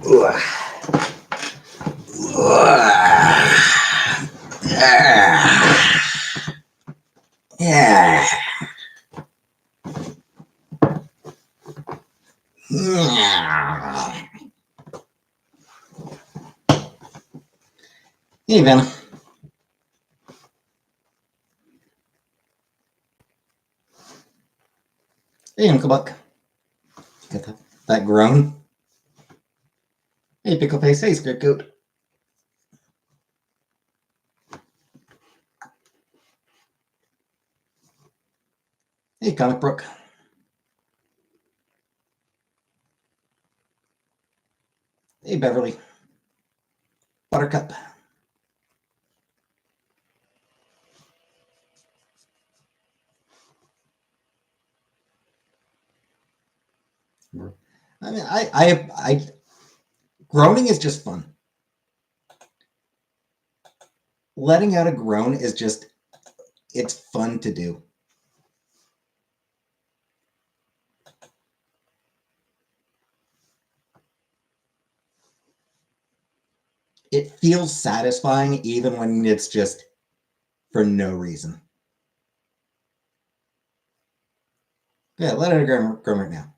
Yeah. Hey, man. Hey, Uncle Buck. Got that groan. Hey, Pickle Face. Hey, Scared Goat. Hey, Comic Brook. Hey, Beverly. Buttercup. I mean, I groaning is just fun. Letting out a groan is just, it's fun to do. It feels satisfying even when it's just for no reason. Yeah, let out a groan right now.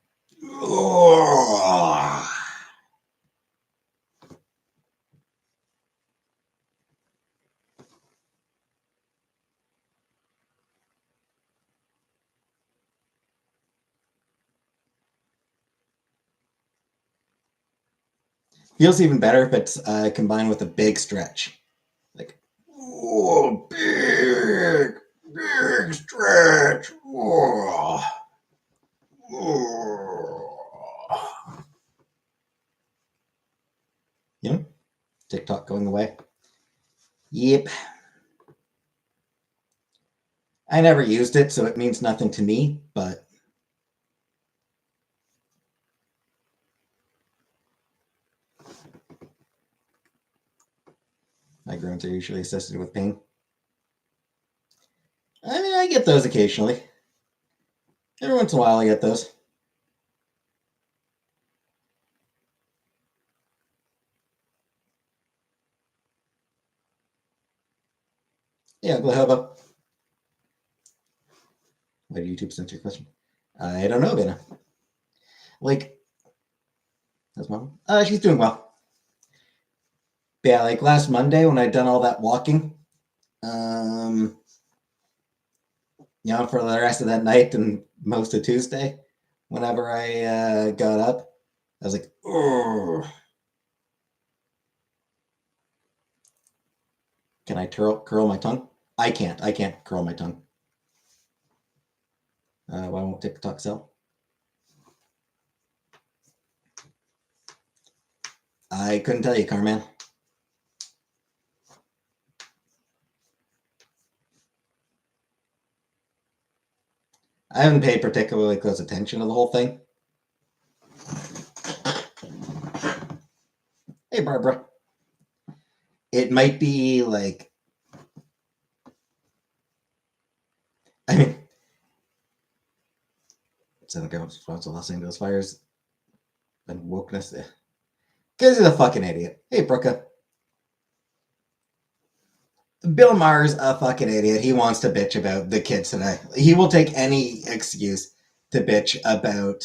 Feels even better if it's combined with a big stretch. Like, oh, big stretch. Oh. Oh. You know, TikTok going away. Yep. I never used it, so it means nothing to me, but my groans are usually associated with pain. I mean, I get those occasionally. Every once in a while, I get those. Yeah, Uncle Hobo. Why did YouTube censor your question? I don't know, Vanna. Like, that's mom. She's doing well. But yeah, like last Monday when I'd done all that walking, you know, for the rest of that night and most of Tuesday, whenever I got up, I was like, oh. Can I curl my tongue? I can't. I can't curl my tongue. Why won't TikTok sell? I couldn't tell you, Carman. I haven't paid particularly close attention to the whole thing. Hey, Barbara. It might be like, I mean, Southern Government's response to Los Angeles fires and wokeness. Because he's a fucking idiot. Hey, Brooke. Bill Maher's a fucking idiot. He wants to bitch about the kids today. He will take any excuse to bitch about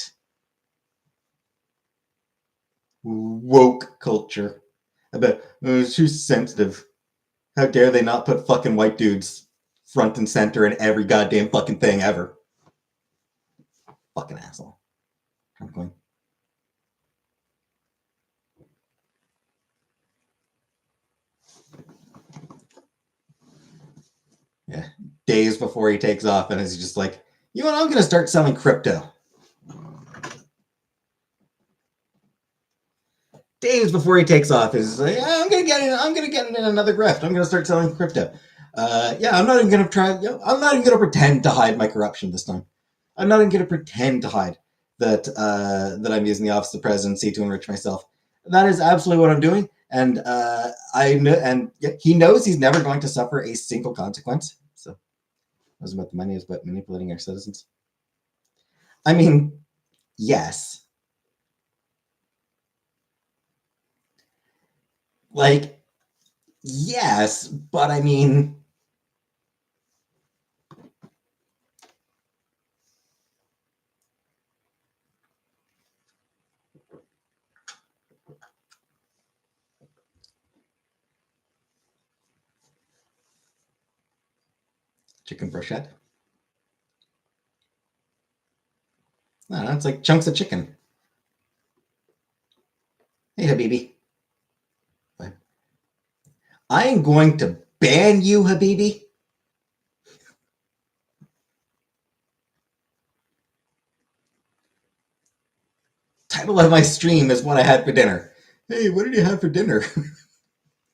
woke culture. About, it's too sensitive. How dare they not put fucking white dudes front and center in every goddamn fucking thing ever. Fucking asshole. I'm going. Yeah. Days before he takes off, and he's just like, you know what, I'm going to start selling crypto. Days before he takes off, is like, yeah, I'm going to get in another grift. I'm going to start selling crypto. Yeah, I'm not even going to try, I'm not even going to pretend to hide my corruption this time. I'm not even going to pretend to hide that that I'm using the office of the presidency to enrich myself. That is absolutely what I'm doing, and I know, and he knows he's never going to suffer a single consequence. So, it wasn't about the money; it was about manipulating our citizens. I mean, yes. Like, yes, but I mean, chicken brochette. No, it's like chunks of chicken. Hey, Habibi. I am going to ban you, Habibi. Title of my stream is what I had for dinner. Hey, what did you have for dinner?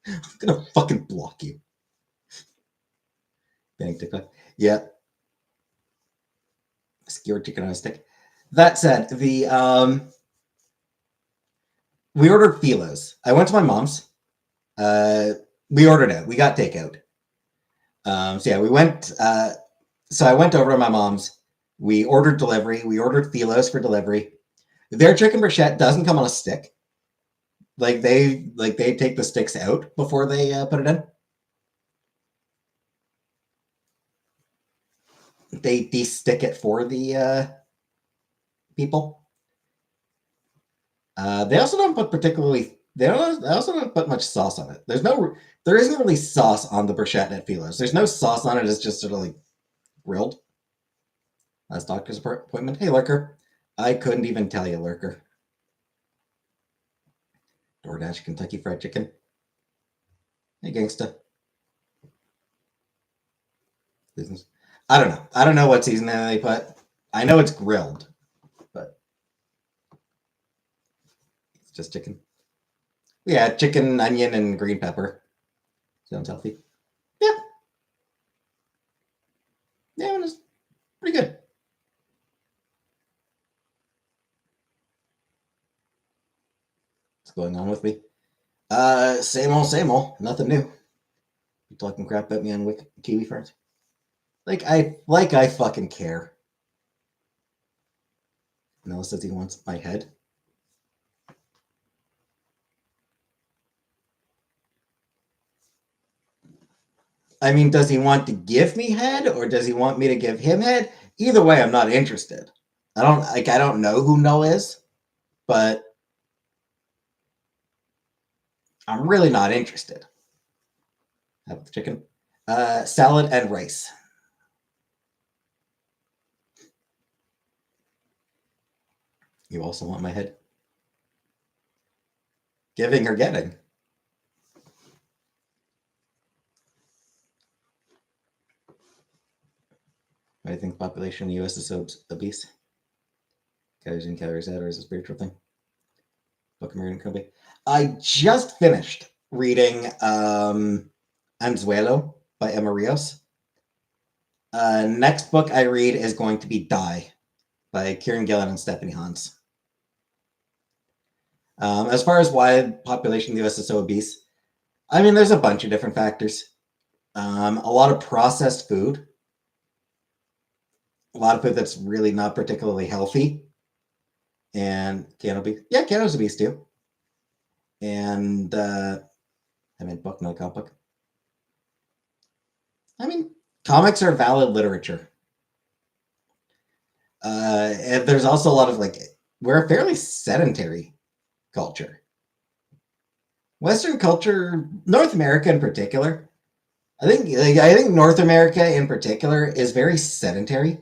I'm gonna fucking block you. Banning TikTok. Yeah. Skewered chicken on a stick. That said, the we ordered Philos. I went to my mom's. We ordered out. We got takeout. So yeah, we went. So I went over to my mom's. We ordered delivery. We ordered Philos for delivery. Their chicken brochette doesn't come on a stick. They take the sticks out before they put it in. They de-stick it for the people. They also don't put particularly. They also don't put much sauce on it. There isn't really sauce on the brochette at Philos. There's no sauce on it. It's just sort of like grilled. Last doctor's appointment. Hey, Lurker. I couldn't even tell you, Lurker. DoorDash Kentucky Fried Chicken. Hey, gangsta. Business. I don't know. I don't know what seasoning they put. I know it's grilled, but it's just chicken. Yeah, chicken, onion, and green pepper. Sounds healthy. Yeah. Yeah, it was pretty good. What's going on with me? Same old. Nothing new. You talking crap about me on Kiwi Farms? Like I fucking care. Noah says he wants my head. I mean, does he want to give me head or does he want me to give him head? Either way, I'm not interested. I don't know who Noah is, but I'm really not interested. How about the chicken? Salad and rice. You also want my head? Giving or getting? I think population in the US is so obese. Calories in, calories out, or is a spiritual thing? Book of American Company. I just finished reading Anzuelo by Emma Rios. Next book I read is going to be Die by Kieran Gillen and Stephanie Hans. As far as why population in the US is so obese, I mean, there's a bunch of different factors. A lot of processed food, a lot of food that's really not particularly healthy. And Canopy, yeah, Canada's obese too. And I mean, book, no comic book. I mean, comics are valid literature. And there's also a lot of we're a fairly sedentary culture. Western culture, North America in particular, I think North America in particular is very sedentary.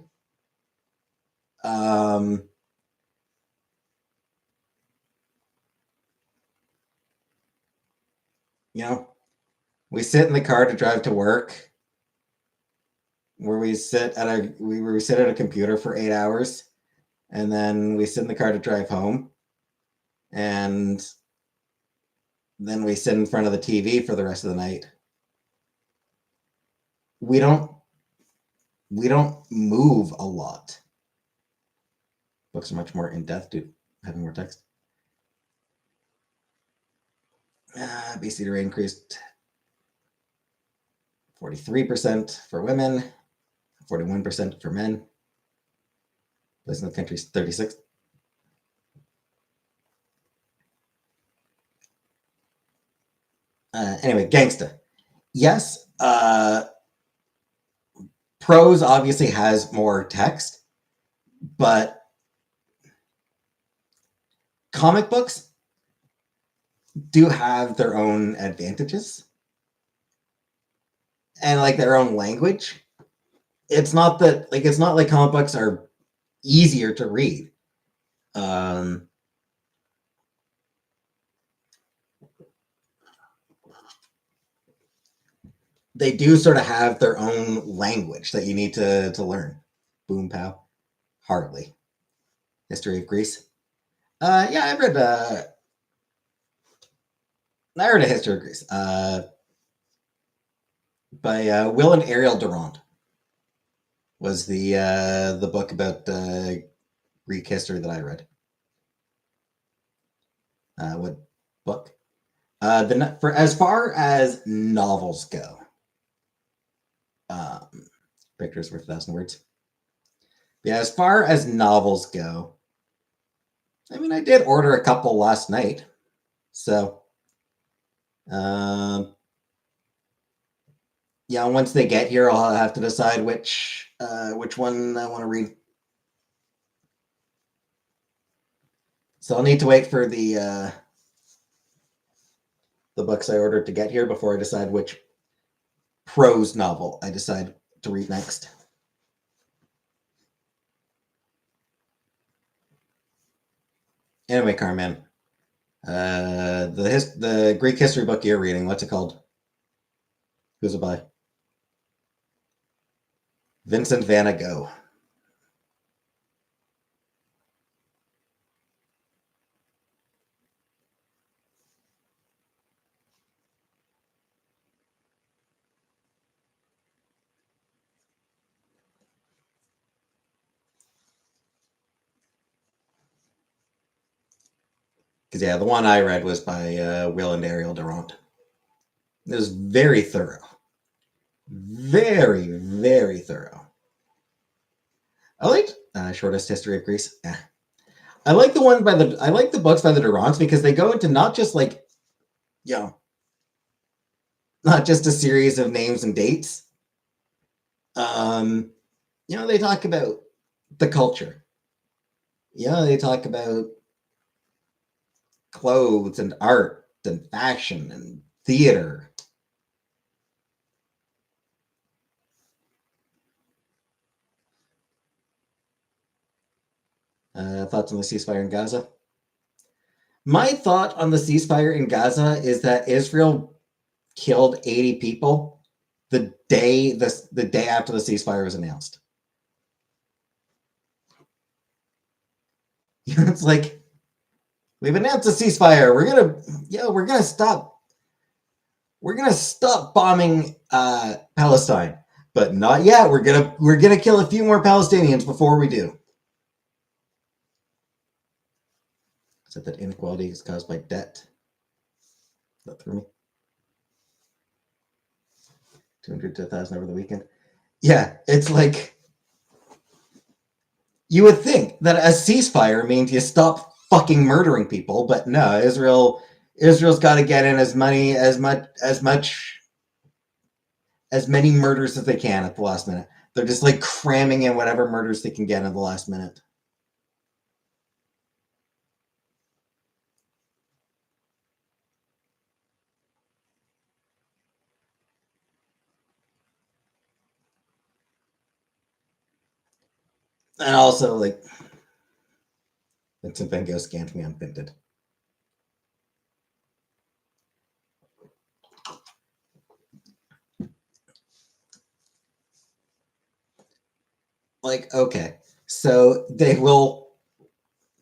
You know, we sit in the car to drive to work, where we sit at a computer for 8 hours, and then we sit in the car to drive home, and then we sit in front of the TV for the rest of the night. We don't move a lot. Books are much more in depth to having more text. BC rate increased 43% for women, 41% for men. Place in the country is 36. Anyway, gangsta. Yes, prose obviously has more text, but comic books do have their own advantages and like their own language. It's not like comic books are easier to read. They do sort of have their own language that you need to learn. Boom pow. Hardly. History of Greece. Yeah, I read a history of Greece. By Will and Ariel Durand was the book about Greek history that I read. What book? For as far as novels go, pictures worth 1,000 words. Yeah, as far as novels go, I mean, I did order a couple last night, so yeah. Once they get here, I'll have to decide which one I want to read. So I'll need to wait for the books I ordered to get here before I decide which prose novel I decide to read next. Anyway, Carmen, the Greek history book you're reading, what's it called? Who's it by? Vincent Van Gogh. Because yeah, the one I read was by Will and Ariel Durand. It was very thorough, very very thorough. I liked Shortest History of Greece. Yeah. I like the books by the Durands because they go into not just like, you know, not just a series of names and dates. They talk about the culture. They talk about clothes and art and fashion and theater. Thoughts on the ceasefire in Gaza? My thought on the ceasefire in Gaza is that Israel killed 80 people the day after the ceasefire was announced. It's like, we've announced a ceasefire. We're gonna stop bombing Palestine, but not yet. We're gonna kill a few more Palestinians before we do. Said that inequality is caused by debt. That through me. 200 to 1,000 over the weekend. Yeah, it's like, you would think that a ceasefire means you stop fucking murdering people, but no, Israel's got to get in as many murders as they can at the last minute. They're just like cramming in whatever murders they can get in the last minute. And also, like, Vincent Van Gogh scanned me unpinted. Like, okay, so they will,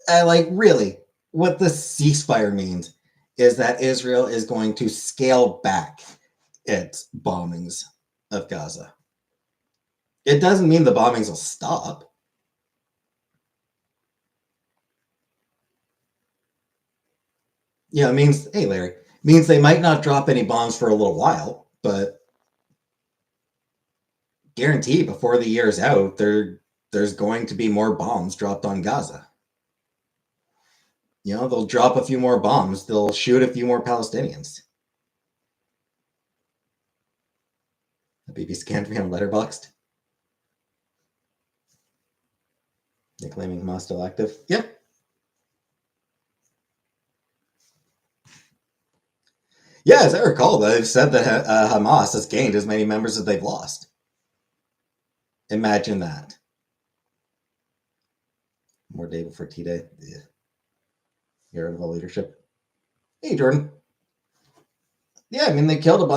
like, really, what the ceasefire means is that Israel is going to scale back its bombings of Gaza. It doesn't mean the bombings will stop. It means, hey, Larry, means they might not drop any bombs for a little while, but guarantee before the year's out, there's going to be more bombs dropped on Gaza. They'll drop a few more bombs. They'll shoot a few more Palestinians. BB scanned me on Letterboxd. They're claiming Hamas still active. Yep. Yeah, as I recall, they've said that Hamas has gained as many members as they've lost. Imagine that. More day before T-Day. Yeah. Hero of all leadership. Hey, Jordan. Yeah, I mean they killed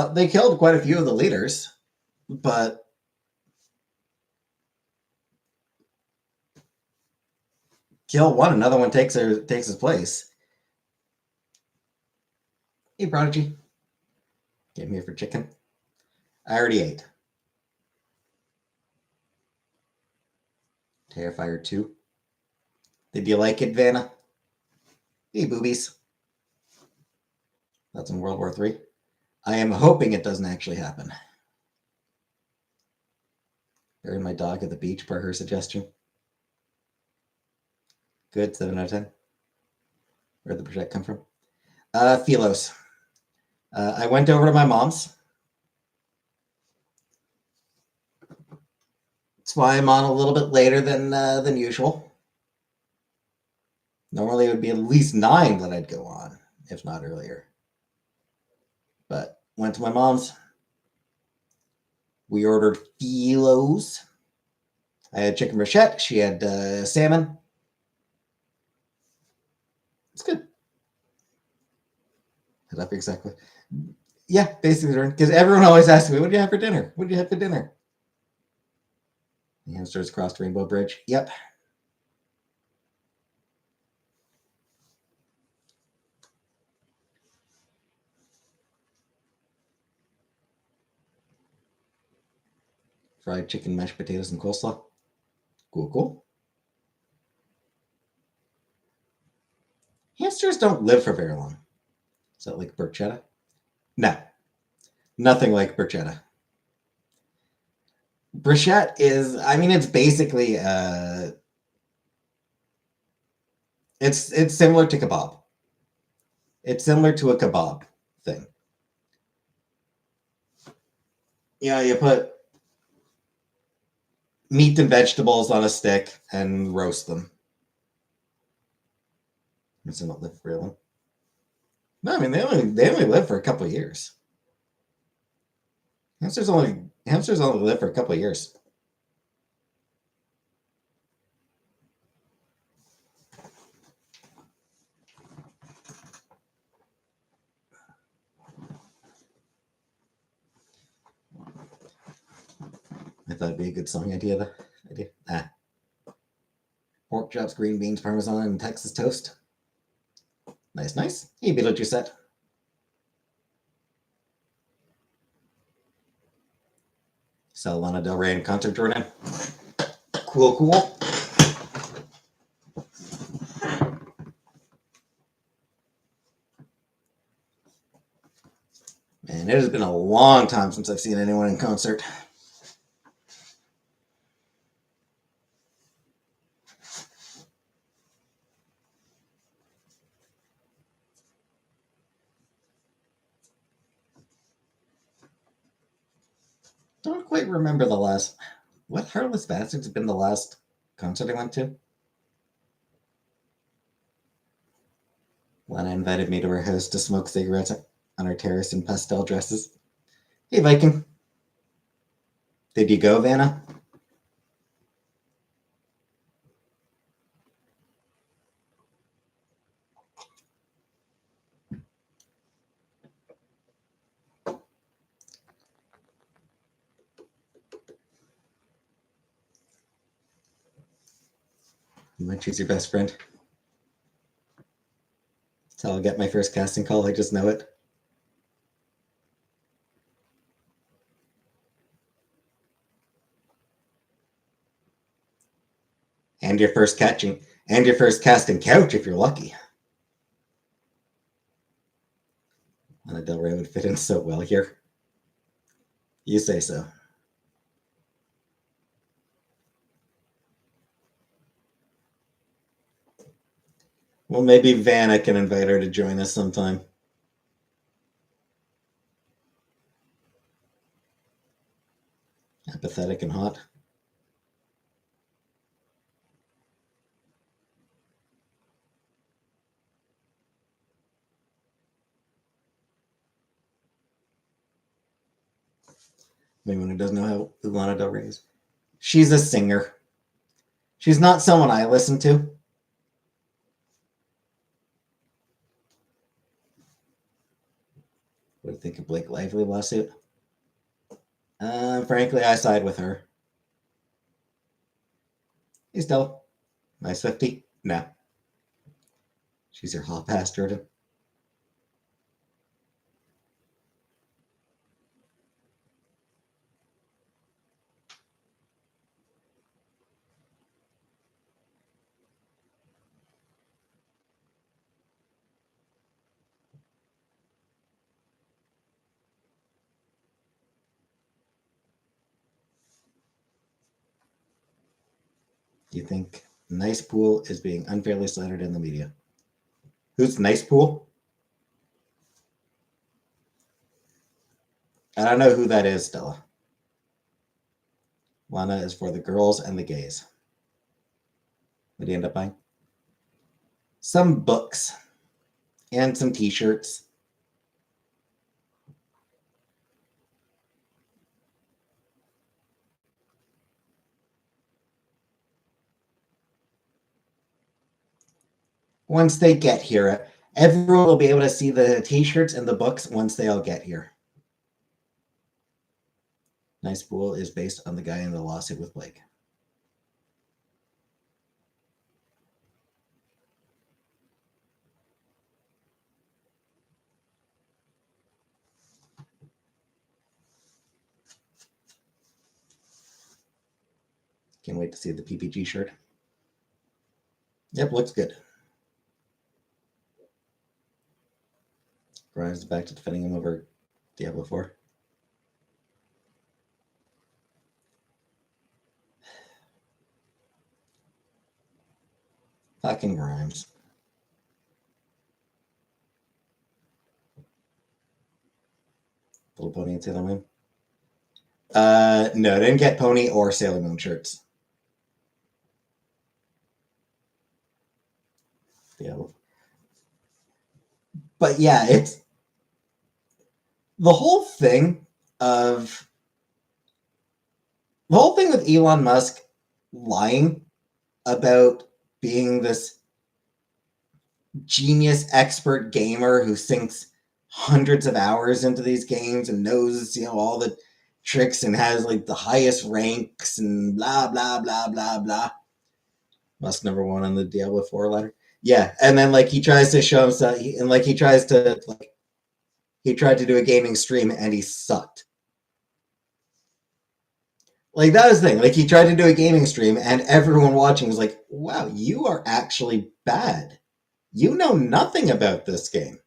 quite a few of the leaders, but kill one, another one takes his place. Hey, Prodigy. Came here for chicken. I already ate. Terrifier 2. Did you like it, Vanna? Hey, boobies. That's in World War III. I am hoping it doesn't actually happen. Bury my dog at the beach per her suggestion. Good, 7 out of 10. Where'd the project come from? Philos. I went over to my mom's. That's why I'm on a little bit later than usual. Normally it would be at least 9 that I'd go on, if not earlier. But went to my mom's. We ordered Philos. I had chicken brochette. She had salmon. It's good. Head up exactly. Yeah, basically, because everyone always asks me, "What do you have for dinner? What do you have for dinner?" The hamsters crossed Rainbow Bridge. Yep. Fried chicken, mashed potatoes, and coleslaw. Cool, cool. Hamsters don't live for very long. Is that like brochette? No, nothing like brochette. Brochette is, I mean, it's basically it's similar to kebab. It's similar to a kebab thing. Yeah, you put meat and vegetables on a stick and roast them. It's not live for real long. No, I mean they only live for a couple of years. Hamsters only live for a couple of years. I thought it'd be a good song idea. Pork chops, green beans, parmesan, and Texas toast. Nice, nice. Hey, Beetlejuice. Saw Lana Del Rey in concert, Jordan. Cool, cool. Man, it has been a long time since I've seen anyone in concert. Don't quite remember the last. What Heartless Bastards have been the last concert I went to? Lana invited me to her house to smoke cigarettes on her terrace in pastel dresses. Hey, Viking. Did you go, Vanna? You might choose your best friend. That's how I'll get my first casting call. I just know it. And your first casting couch if you're lucky. Lana Del Rey would fit in so well here. You say so. Well, maybe Vanna can invite her to join us sometime. Pathetic and hot. Anyone who doesn't know who Lana Del Rey is, she's a singer. She's not someone I listen to. What do you think of Blake Lively lawsuit? Frankly, I side with her. Hey, Stella. Nice 50? No. She's your hall pass, Jordan. Do you think Nice Pool is being unfairly slandered in the media? Who's Nice Pool? I don't know who that is, Stella. Lana is for the girls and the gays. What do you end up buying? Some books and some t-shirts. Once they get here, everyone will be able to see the t-shirts and the books once they all get here. Nice Pool is based on the guy in the lawsuit with Blake. Can't wait to see the PPG shirt. Yep, looks good. Grimes is back to defending him over Diablo 4. Fucking Grimes. Little Pony and Sailor Moon. No, I didn't get Pony or Sailor Moon shirts. Diablo. But yeah, it's the whole thing with Elon Musk lying about being this genius expert gamer who sinks hundreds of hours into these games and knows, all the tricks and has like the highest ranks and blah blah blah blah blah. Musk number one on the Diablo 4 ladder. Yeah, and then like he tries to show himself, and like he tried to do a gaming stream and he sucked. Like that was the thing. Like he tried to do a gaming stream and everyone watching was like, "Wow, you are actually bad. You know nothing about this game.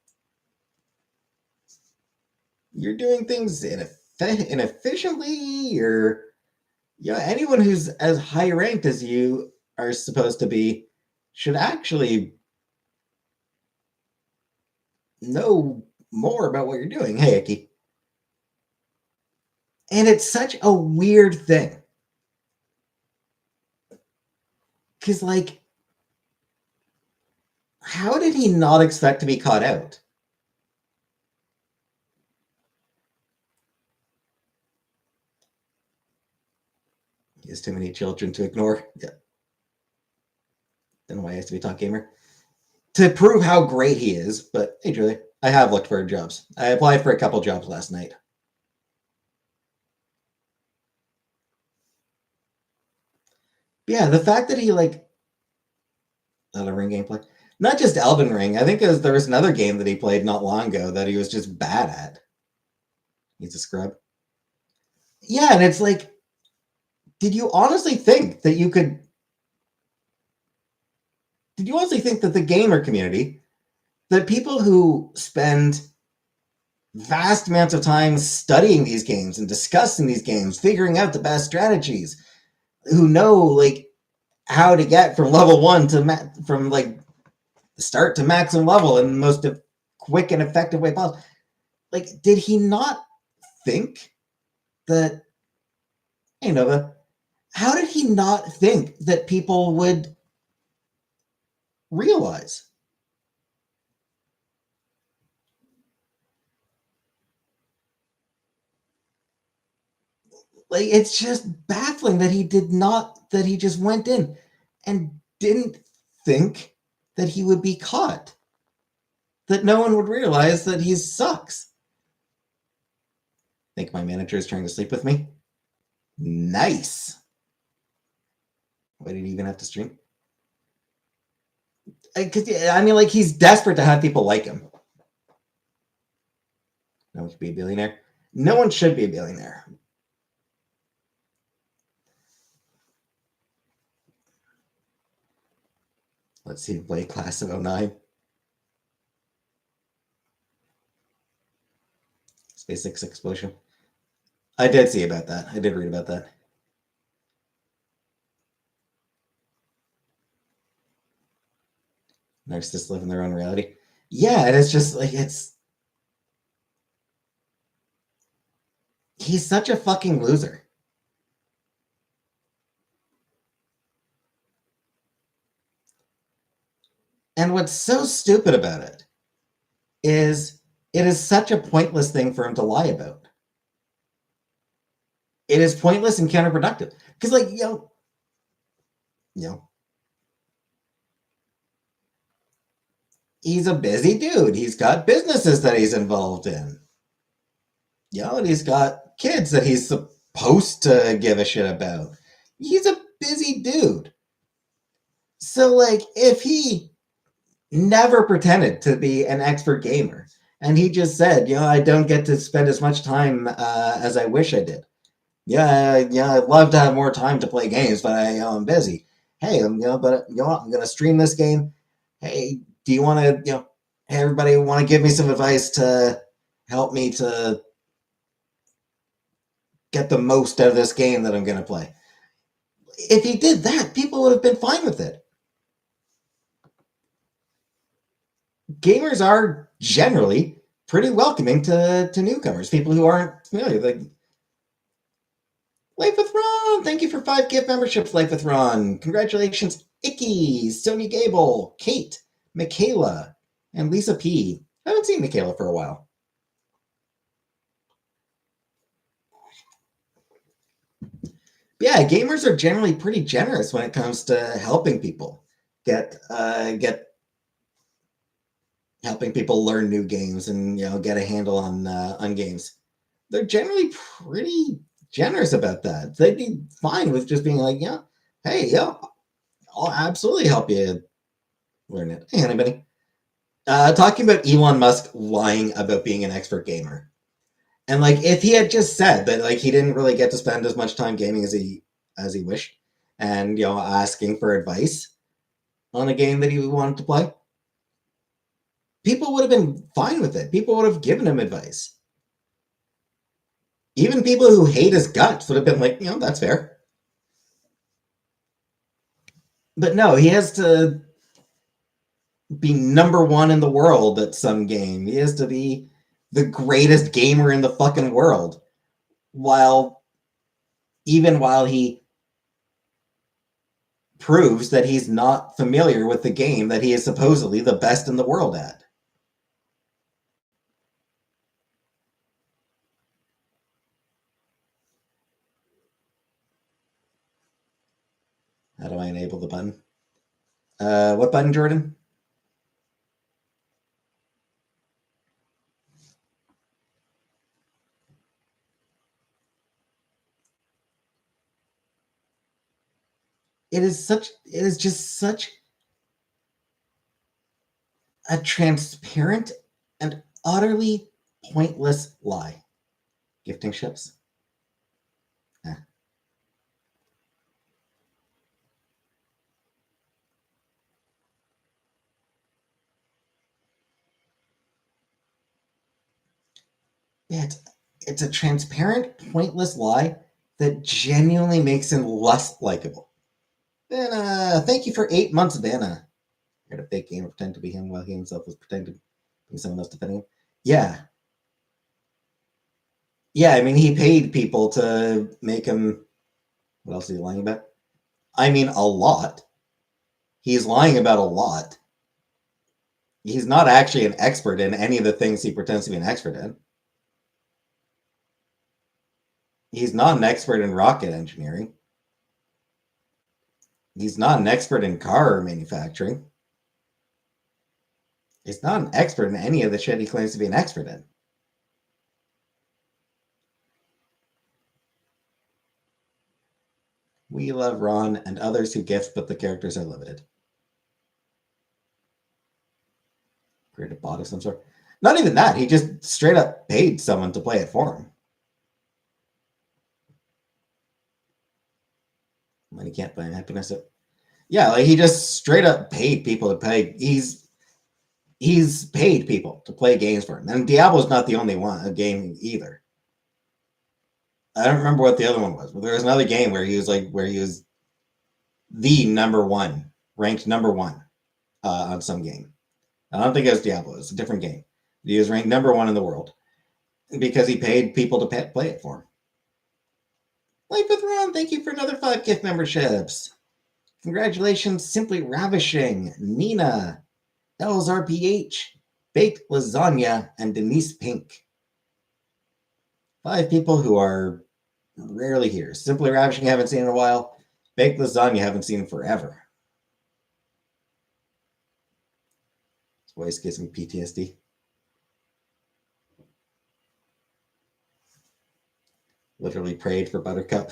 You're doing things inefficiently. Anyone who's as high ranked as you are supposed to be should actually know more about what you're doing." Hey, Icky. And it's such a weird thing. Because, like, how did he not expect to be caught out? He has too many children to ignore. Yeah. Don't know why he has to be top gamer. To prove how great he is, but hey, Julie, I have looked for jobs. I applied for a couple jobs last night. Yeah, the fact that he Elden Ring gameplay, not just Elden Ring. I think there was another game that he played not long ago that he was just bad at. He's a scrub. Yeah, and it's like, did you honestly think that you could? Did you honestly think that the gamer community, that people who spend vast amounts of time studying these games and discussing these games, figuring out the best strategies, who know how to get from level 1 to from start to maximum level in the most quick and effective way possible, did he not think that Hey, Nova, how did he not think that people would realize? Like, it's just baffling that he did not, that he just went in and didn't think that he would be caught, that no one would realize that he sucks. Think my manager is trying to sleep with me? Nice. Why did he even have to stream? Because I mean, like, he's desperate to have people like him. No one should be a billionaire. No one should be a billionaire. Let's see him play Class of 09. SpaceX explosion. I did see about that. I did read about that. Narcissists live in their own reality. Yeah, and it's just like, he's such a fucking loser. And what's so stupid about is it is such a pointless thing for him to lie about. It is pointless and counterproductive. Because, like, you know, he's a busy dude. He's got businesses that he's involved in. And he's got kids that he's supposed to give a shit about. He's a busy dude. So, like, if he never pretended to be an expert gamer and he just said, I don't get to spend as much time as I wish I did. I'd love to have more time to play games, but I'm busy. Hey, I'm gonna stream this game. Hey, do you want to, hey, everybody, want to give me some advice to help me to get the most out of this game that I'm gonna play? If he did that, people would have been fine with it. Gamers are generally pretty welcoming to newcomers, people who aren't familiar. Like, Life with Ron, thank you for 5 gift memberships, Life with Ron. Congratulations, Icky, Sonia Gable, Kate, Michaela, and Lisa P. I haven't seen Michaela for a while. Yeah, gamers are generally pretty generous when it comes to helping people get helping people learn new games and get a handle on games. They're generally pretty generous about that. They'd be fine with just being like, hey, I'll absolutely help you learn it. Hey, anybody? Talking about Elon Musk lying about being an expert gamer. And like, if he had just said that, like, he didn't really get to spend as much time gaming as he wished, and asking for advice on a game that he wanted to play, people would have been fine with it. People would have given him advice. Even people who hate his guts would have been like, that's fair. But no, he has to be number one in the world at some game. He has to be the greatest gamer in the fucking world. While he proves that he's not familiar with the game that he is supposedly the best in the world at. How do I enable the button? What button, Jordan? It is just such a transparent and utterly pointless lie. Gifting ships? Eh. Yeah, it's a transparent, pointless lie that genuinely makes him less likable. Vanna, thank you for 8 months, Vanna. He had a fake game, pretend to be him while he himself was pretending to be someone else defending him. Yeah. Yeah, I mean, he paid people to make him What else is he lying about? I mean, a lot. He's lying about a lot. He's not actually an expert in any of the things he pretends to be an expert in. He's not an expert in rocket engineering. He's not an expert in car manufacturing. He's not an expert in any of the shit he claims to be an expert in. We love Ron and others who gift, but the characters are limited. Create a bot of some sort. Not even that. He just straight up paid someone to play it for him. Money can't buy happiness. Yeah, like he just straight up paid people to play. He's paid people to play games for him. And Diablo's not the only one, a game either. I don't remember what the other one was, but there was another game where he was the number one, ranked number one on some game. I don't think it was Diablo. It's a different game. He was ranked number one in the world because he paid people to play it for him. Life with Ron, thank you for another 5 gift memberships. Congratulations, Simply Ravishing, Nina, LZRPH, Baked Lasagna, and Denise Pink. 5 people who are rarely here. Simply Ravishing, haven't seen in a while. Baked Lasagna, haven't seen in forever. His voice gives me PTSD. Literally prayed for Buttercup.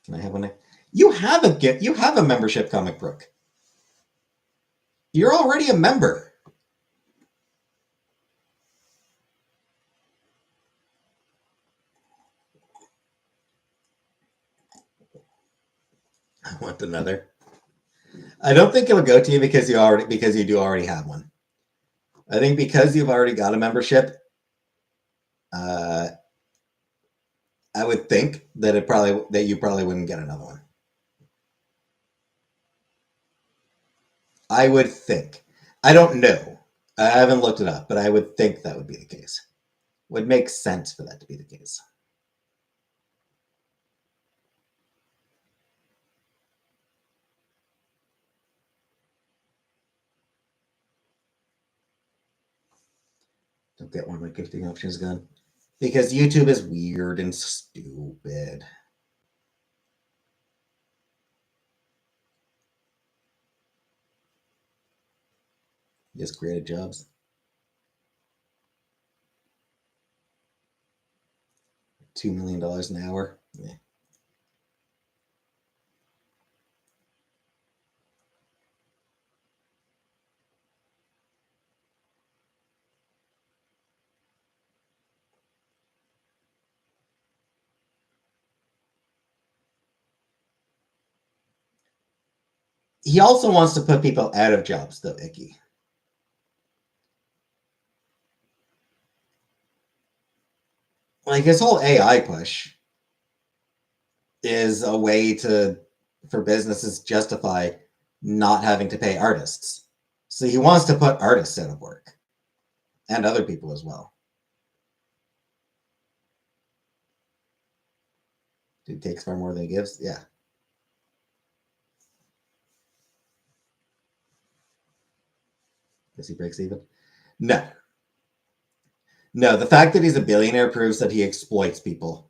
Can I have one? You have a gift. You have a membership, Comic Brook. You're already a member. I want another. I don't think it'll go to you because you do already have one. I think because you've already got a membership, I would think that you probably wouldn't get another one. I would think. I don't know. I haven't looked it up, but I would think that would be the case. Would make sense for that to be the case. Don't get one of my gifting options gone. Because YouTube is weird and stupid. Just created jobs. $2 million an hour. Yeah. He also wants to put people out of jobs, though, Icky. Like his whole AI push is a way for businesses to justify not having to pay artists. So he wants to put artists out of work and other people as well. Dude takes far more than he gives. Yeah. Guess he breaks even. No. No, the fact that he's a billionaire proves that he exploits people.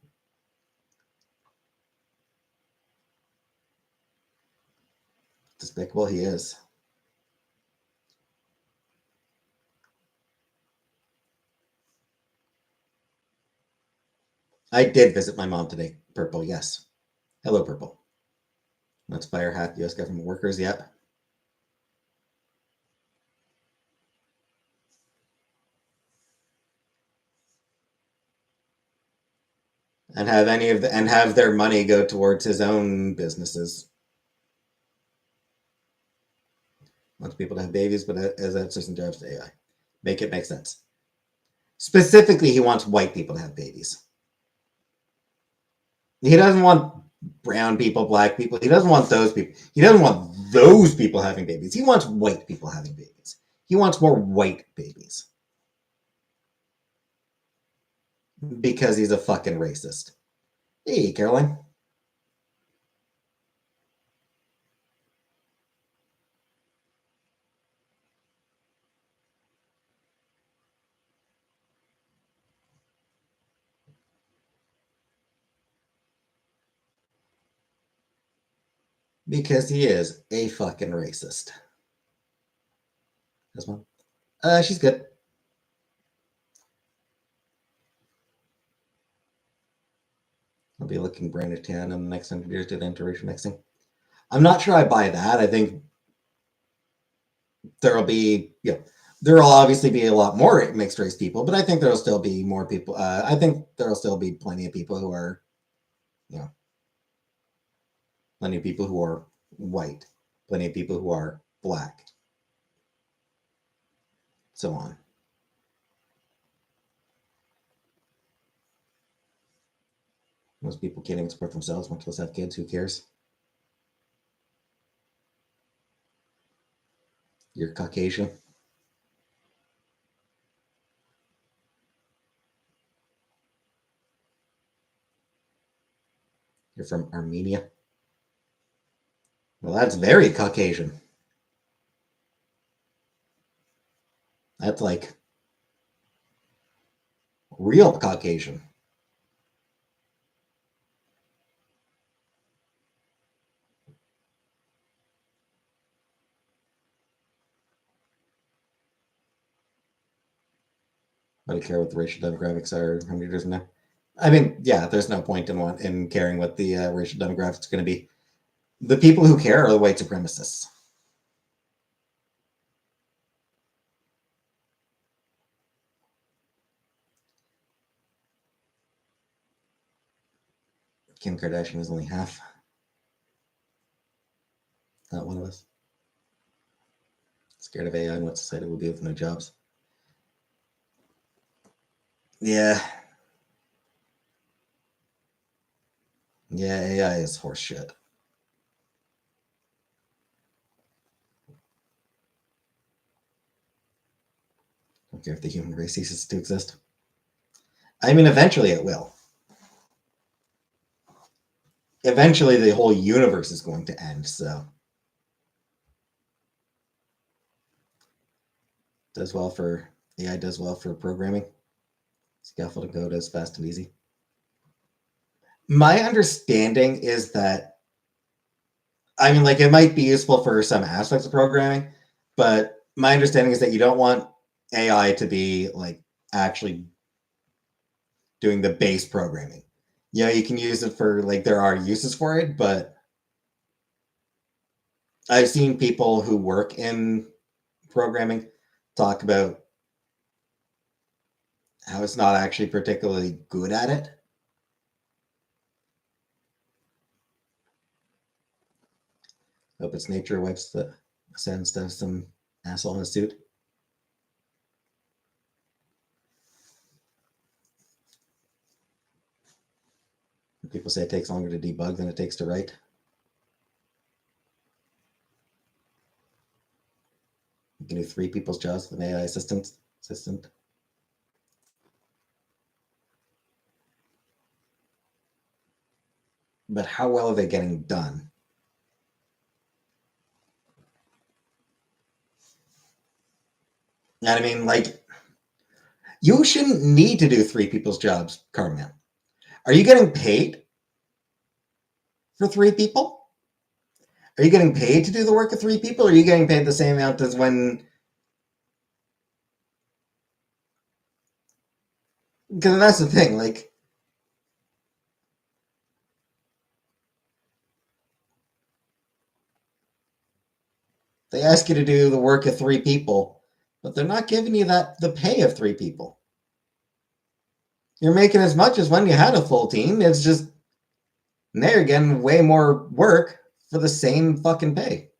Despicable he is. I did visit my mom today. Purple, yes. Hello, Purple. Let's fire hack U.S. government workers. Yep. And have their money go towards his own businesses. Wants people to have babies, but as answers and jobs to AI. Make it make sense. Specifically, he wants white people to have babies. He doesn't want brown people, black people. He doesn't want those people. He doesn't want those people having babies. He wants white people having babies. He wants more white babies. Because he's a fucking racist. Hey, Caroline. Because he is a fucking racist. This one. She's good. I'll be looking brand new tan in the next 100 years to the integration mixing. I'm not sure I buy that. I think there'll be, there'll obviously be a lot more mixed race people, but I think there'll still be more people. I think there'll still be plenty of people who are, plenty of people who are white, plenty of people who are black, so on. Most people can't even support themselves, much less have kids. Who cares? You're Caucasian. You're from Armenia. Well, that's very Caucasian. That's like real Caucasian. I don't care what the racial demographics are 100 years from now. I mean, yeah, there's no point in caring what the racial demographics are going to be. The people who care are the white supremacists. Kim Kardashian is only half. Not one of us. Scared of AI and what society will be with no jobs. Yeah. Yeah, AI is horseshit. I don't care if the human race ceases to exist. I mean, eventually it will. Eventually, the whole universe is going to end, so. Does well for AI, does well for programming. Scaffolding code is fast and easy. My understanding is that, I mean, like, it might be useful for some aspects of programming, but my understanding is that you don't want AI to be like actually doing the base programming. Yeah, you can use it for, like, there are uses for it, but I've seen people who work in programming talk about how it's not actually particularly good at it. Hope it's nature wipes the sense of some asshole in a suit. People say it takes longer to debug than it takes to write. You can do 3 people's jobs with an AI assistant. But how well are they getting done? And I mean, like, you shouldn't need to do 3 people's jobs, Carmen. Are you getting paid for 3 people? Are you getting paid to do the work of 3 people? Or are you getting paid the same amount as when? Because that's the thing, like, they ask you to do the work of 3 people, but they're not giving you the pay of 3 people. You're making as much as when you had a full team. It's just now you're getting way more work for the same fucking pay.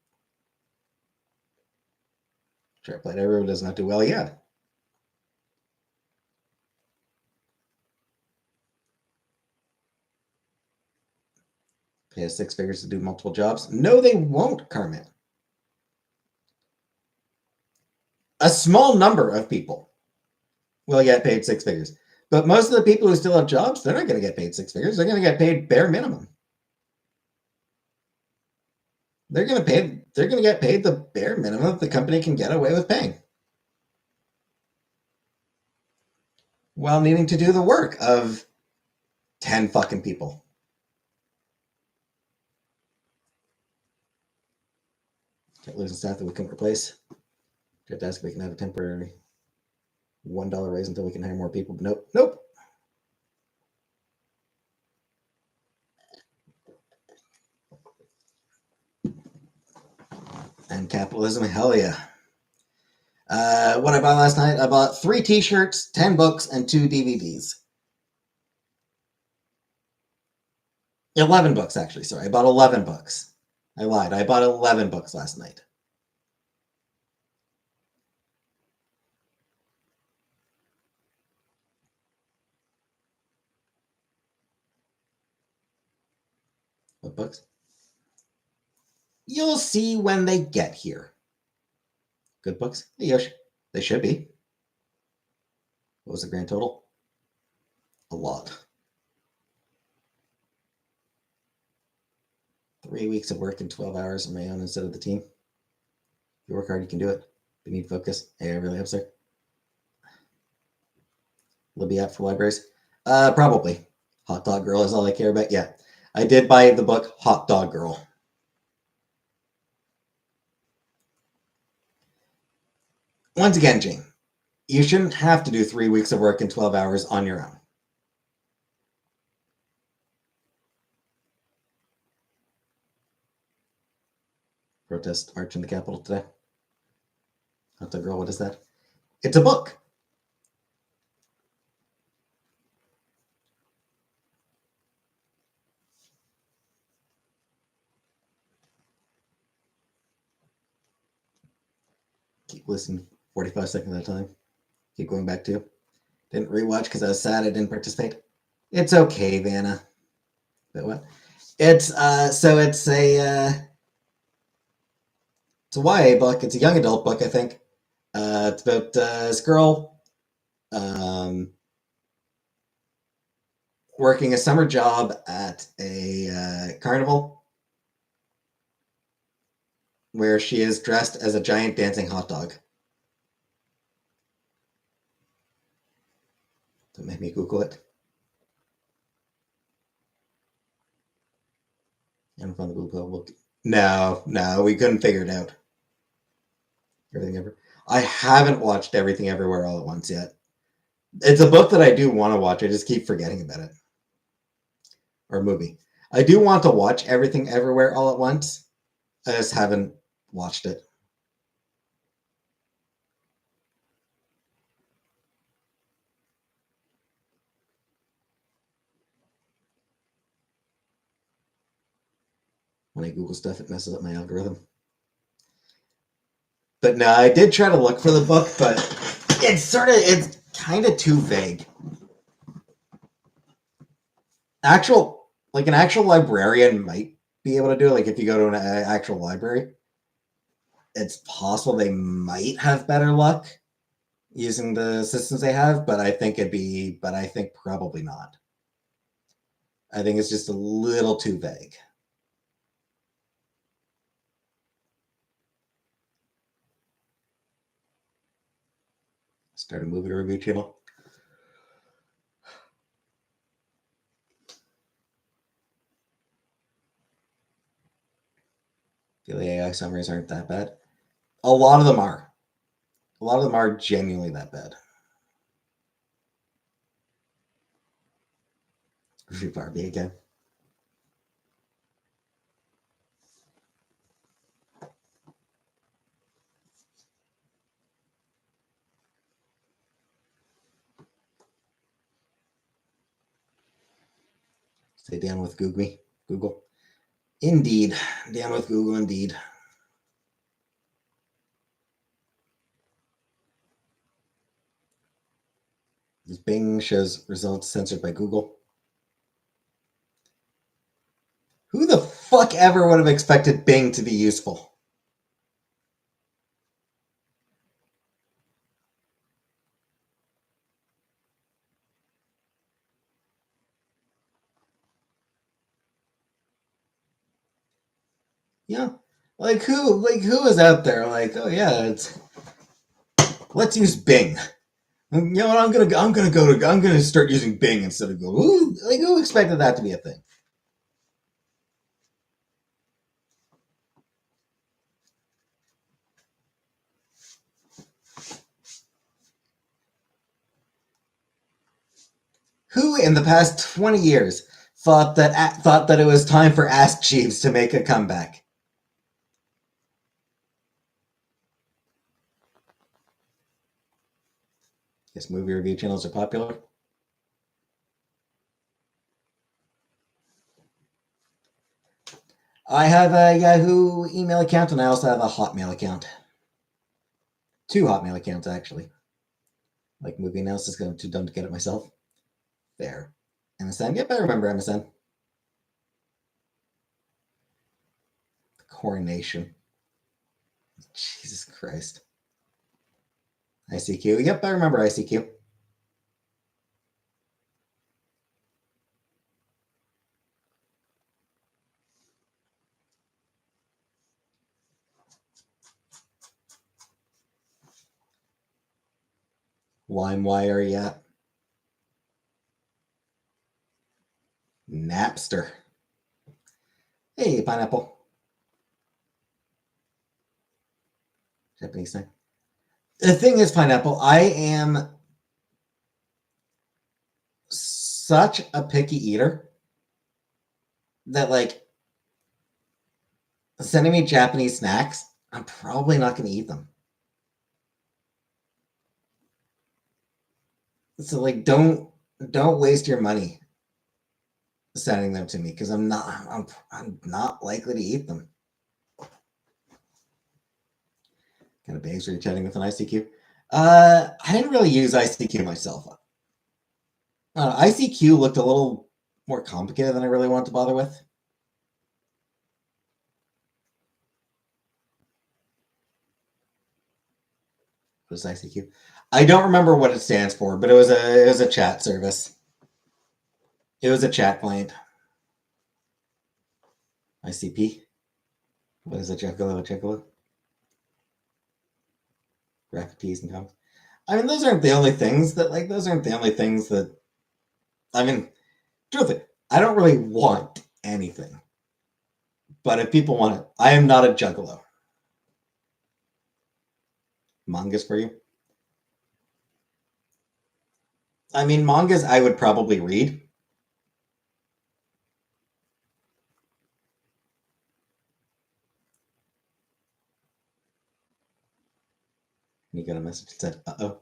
Sure, played everyone does not do well yet. Pay us 6 figures to do multiple jobs? No, they won't, Carmen. A small number of people will get paid 6 figures. But most of the people who still have jobs, they're not going to get paid six figures. They're going to get paid bare minimum. They're going to get paid the bare minimum the company can get away with paying, while needing to do the work of 10 fucking people. Can't lose staff that we couldn't replace. Have to ask if we can have a temporary $1 raise until we can hire more people. But nope. And capitalism, hell yeah. What I bought last night, I bought 3 t-shirts, 10 books, and 2 DVDs. 11 books, actually. Sorry, I bought 11 books. I lied. I bought 11 books last night. What books? You'll see when they get here. Good books? Yes, they should be. What was the grand total? A lot. 3 weeks of work in 12 hours on my own instead of the team. If you work hard, you can do it. You need focus. Hey, I really hope so. Libby app for libraries? Probably. Hot Dog Girl is all I care about. Yeah. I did buy the book Hot Dog Girl. Once again, Gene, you shouldn't have to do 3 weeks of work in 12 hours on your own. Protest march in the Capitol today. Hot Dog Girl, what is that? It's a book. Keep listening 45 seconds at a time. Keep going back to. Didn't rewatch because I was sad I didn't participate. It's okay, Vanna. But what? It's it's a YA book. It's a young adult book, I think. It's about this girl working a summer job at a carnival where she is dressed as a giant dancing hot dog. Don't make me Google it. And from the Google. No, we couldn't figure it out. Everything ever. I haven't watched Everything Everywhere All at Once yet. It's a book that I do want to watch. I just keep forgetting about it. Or a movie. I do want to watch Everything Everywhere All at Once. I just haven't watched it. When I Google stuff, it messes up my algorithm. But no, I did try to look for the book, but it's kind of too vague. An actual librarian might be able to do it. Like if you go to an actual library, it's possible they might have better luck using the systems they have, but I think probably not. I think it's just a little too vague. Start a movie review channel. The AI summaries aren't that bad. A lot of them are. A lot of them are genuinely that bad. Review Barbie again. Stay down with Google. Indeed. Down with Google, indeed. This Bing shows results censored by Google. Who the fuck ever would have expected Bing to be useful? Like who is out there like, oh yeah, let's use Bing. You know what? I'm gonna start using Bing instead of Google. Who expected that to be a thing? Who in the past 20 years thought that it was time for Ask Jeeves to make a comeback? Yes, movie review channels are popular. I have a Yahoo email account and I also have a Hotmail account. 2 Hotmail accounts, actually. Like movie analysis, I'm too dumb to get it myself. There. MSN. Yep, I remember MSN. The Coronation. Jesus Christ. ICQ. Yep, I remember ICQ. LimeWire, yeah. Napster. Hey, Pineapple. Japanese thing. The thing is, Pineapple, I am such a picky eater that, like, sending me Japanese snacks, I'm probably not going to eat them. So, like, don't waste your money sending them to me because I'm not likely to eat them. Kind of begs for chatting with an ICQ. I didn't really use ICQ myself. ICQ looked a little more complicated than I really wanted to bother with. What is ICQ? I don't remember what it stands for, but it was a chat service. It was a chat client. ICP. What is it? Jekyll? Graphic tees and comics. I mean, those aren't the only things that I mean, truthfully, I don't really want anything. But if people want it, I am not a juggalo. Mangas for you? I mean, mangas I would probably read. You got a message that said, uh-oh.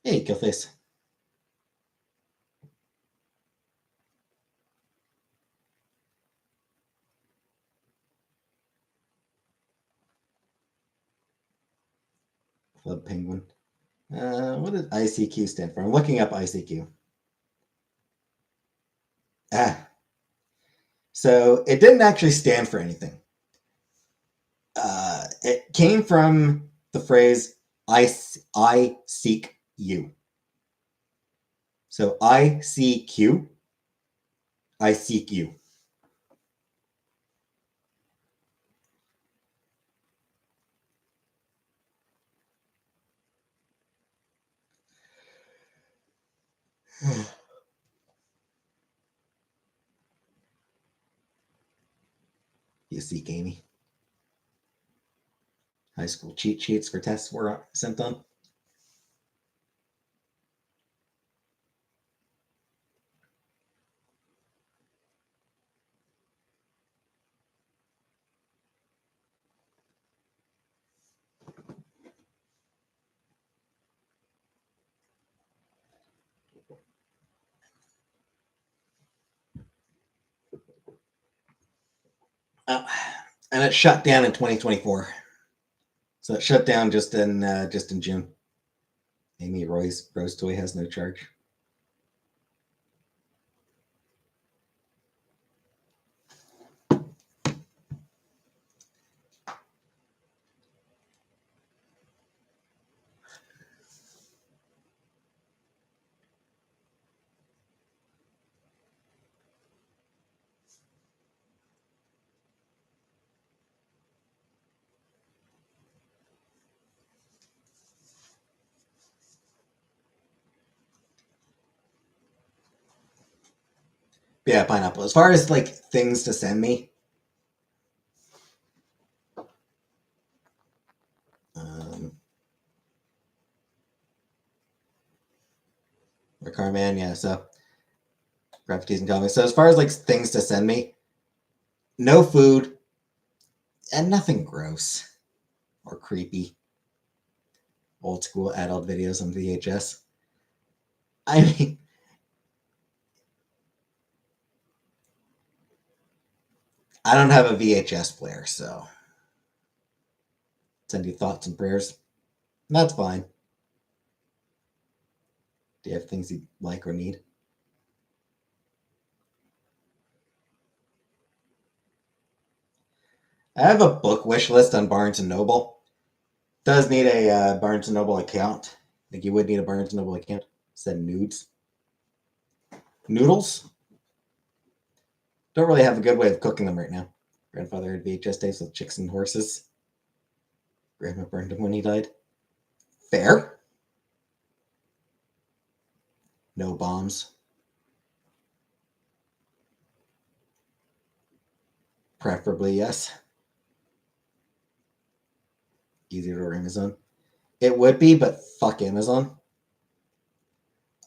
Hey, Killface. Club Penguin. What does ICQ stand for? I'm looking up ICQ. So it didn't actually stand for anything. It came from the phrase I seek you. So ICQ, I seek you. You seek Amy. High school cheat sheets for tests were sent on. And it shut down in 2024. So it shut down just in June. Amy Rose Toy has no charge. Yeah, pineapple. As far as like things to send me, or Carman, yeah. So Graphities and comics. So as far as like things to send me, no food and nothing gross or creepy. Old school adult videos on VHS. I mean, I don't have a VHS player, so send you thoughts and prayers. That's fine. Do you have things you like or need? I have a book wish list on Barnes and Noble. Does need a Barnes and Noble account. Like you would need a Barnes and Noble account. Send nudes. Noodles? Don't really have a good way of cooking them right now. Grandfather had VHS tapes with chicks and horses. Grandma burned him when he died. Fair. No bombs. Preferably, yes. Easier to order Amazon. It would be, but fuck Amazon.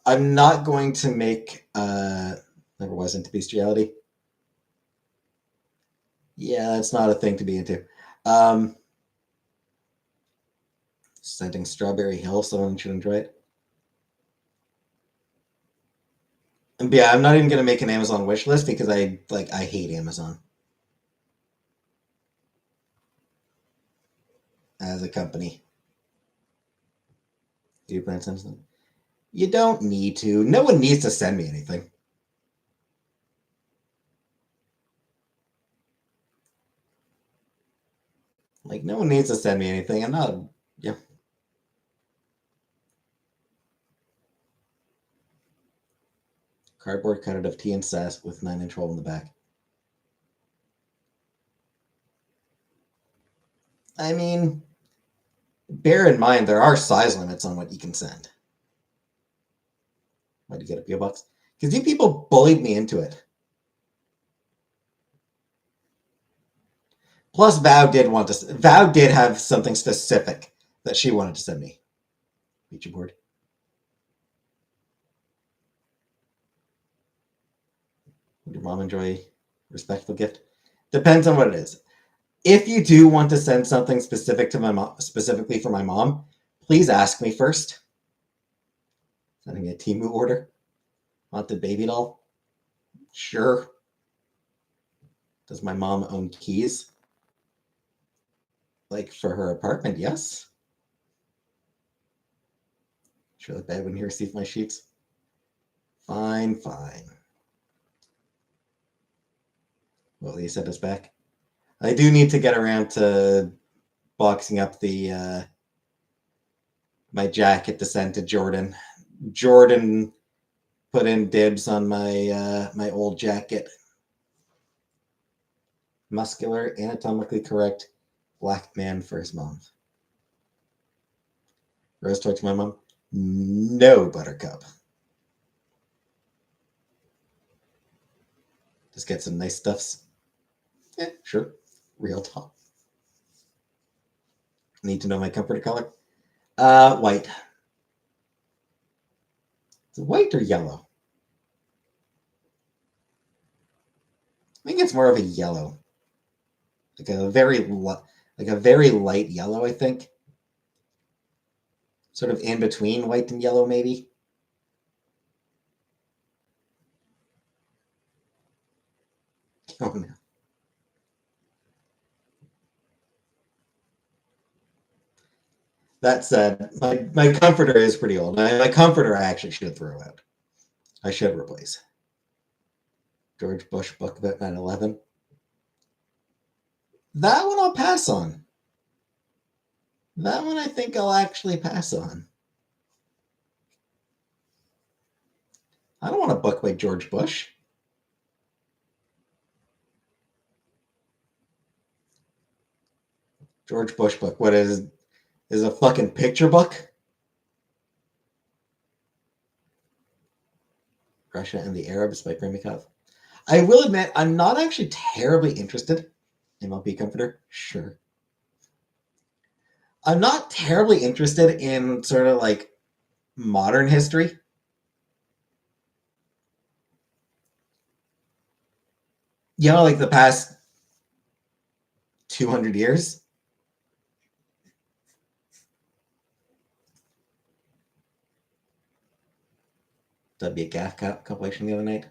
I'm not going to make never was into bestiality. Yeah, that's not a thing to be into. Um Sending Strawberry Hill, someone should enjoy it. And yeah, I'm not even gonna make an Amazon wish list because I hate Amazon as a company. Do you plan to send something? You don't need to. No one needs to send me anything. Like no one needs to send me anything. I'm not. Yeah. Cardboard cutout of T and Sass with 9-inch hole in the back. I mean, bear in mind there are size limits on what you can send. Why'd you get a PO box? Because you people bullied me into it. Plus, Vow did have something specific that she wanted to send me. Ouija board. Would your mom enjoy a respectful gift? Depends on what it is. If you do want to send something specific to my mom, specifically for my mom, please ask me first. Sending a Temu order. Want the baby doll? Sure. Does my mom own keys? Like for her apartment? Yes. She looked bad when he received my sheets. Fine, fine. Well, he sent us back. I do need to get around to boxing up the my jacket to send to Jordan. Jordan put in dibs on my old jacket. Muscular, anatomically correct black man for his mom. Rose talked to my mom. No, Buttercup. Just get some nice stuffs. Yeah, sure. Real talk. Need to know my comforter color? White. Is it white or yellow? I think it's more of a yellow. Like a very light yellow, I think. Sort of in between white and yellow, maybe. Oh no. That said, my comforter is pretty old. My comforter I actually should throw out. I should replace. George Bush book about 9/11. That one I'll pass on. That one I think I'll actually pass on. I don't want a book by George Bush. George Bush book. What is a fucking picture book? Russia and the Arabs by Premikov. I will admit, I'm not actually terribly interested. MLP comforter, sure. I'm not terribly interested in sort of like modern history. You know, like the past 200 years. That'd be a gaff compilation the other night.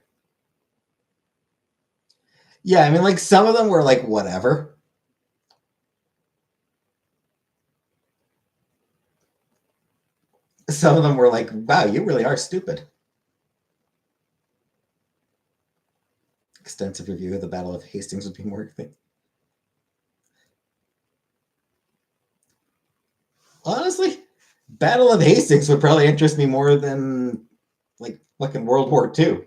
Yeah, I mean, like some of them were like whatever. Some of them were like, wow, you really are stupid. Extensive review of the Battle of Hastings would be more thing. Honestly, Battle of Hastings would probably interest me more than like fucking World War II.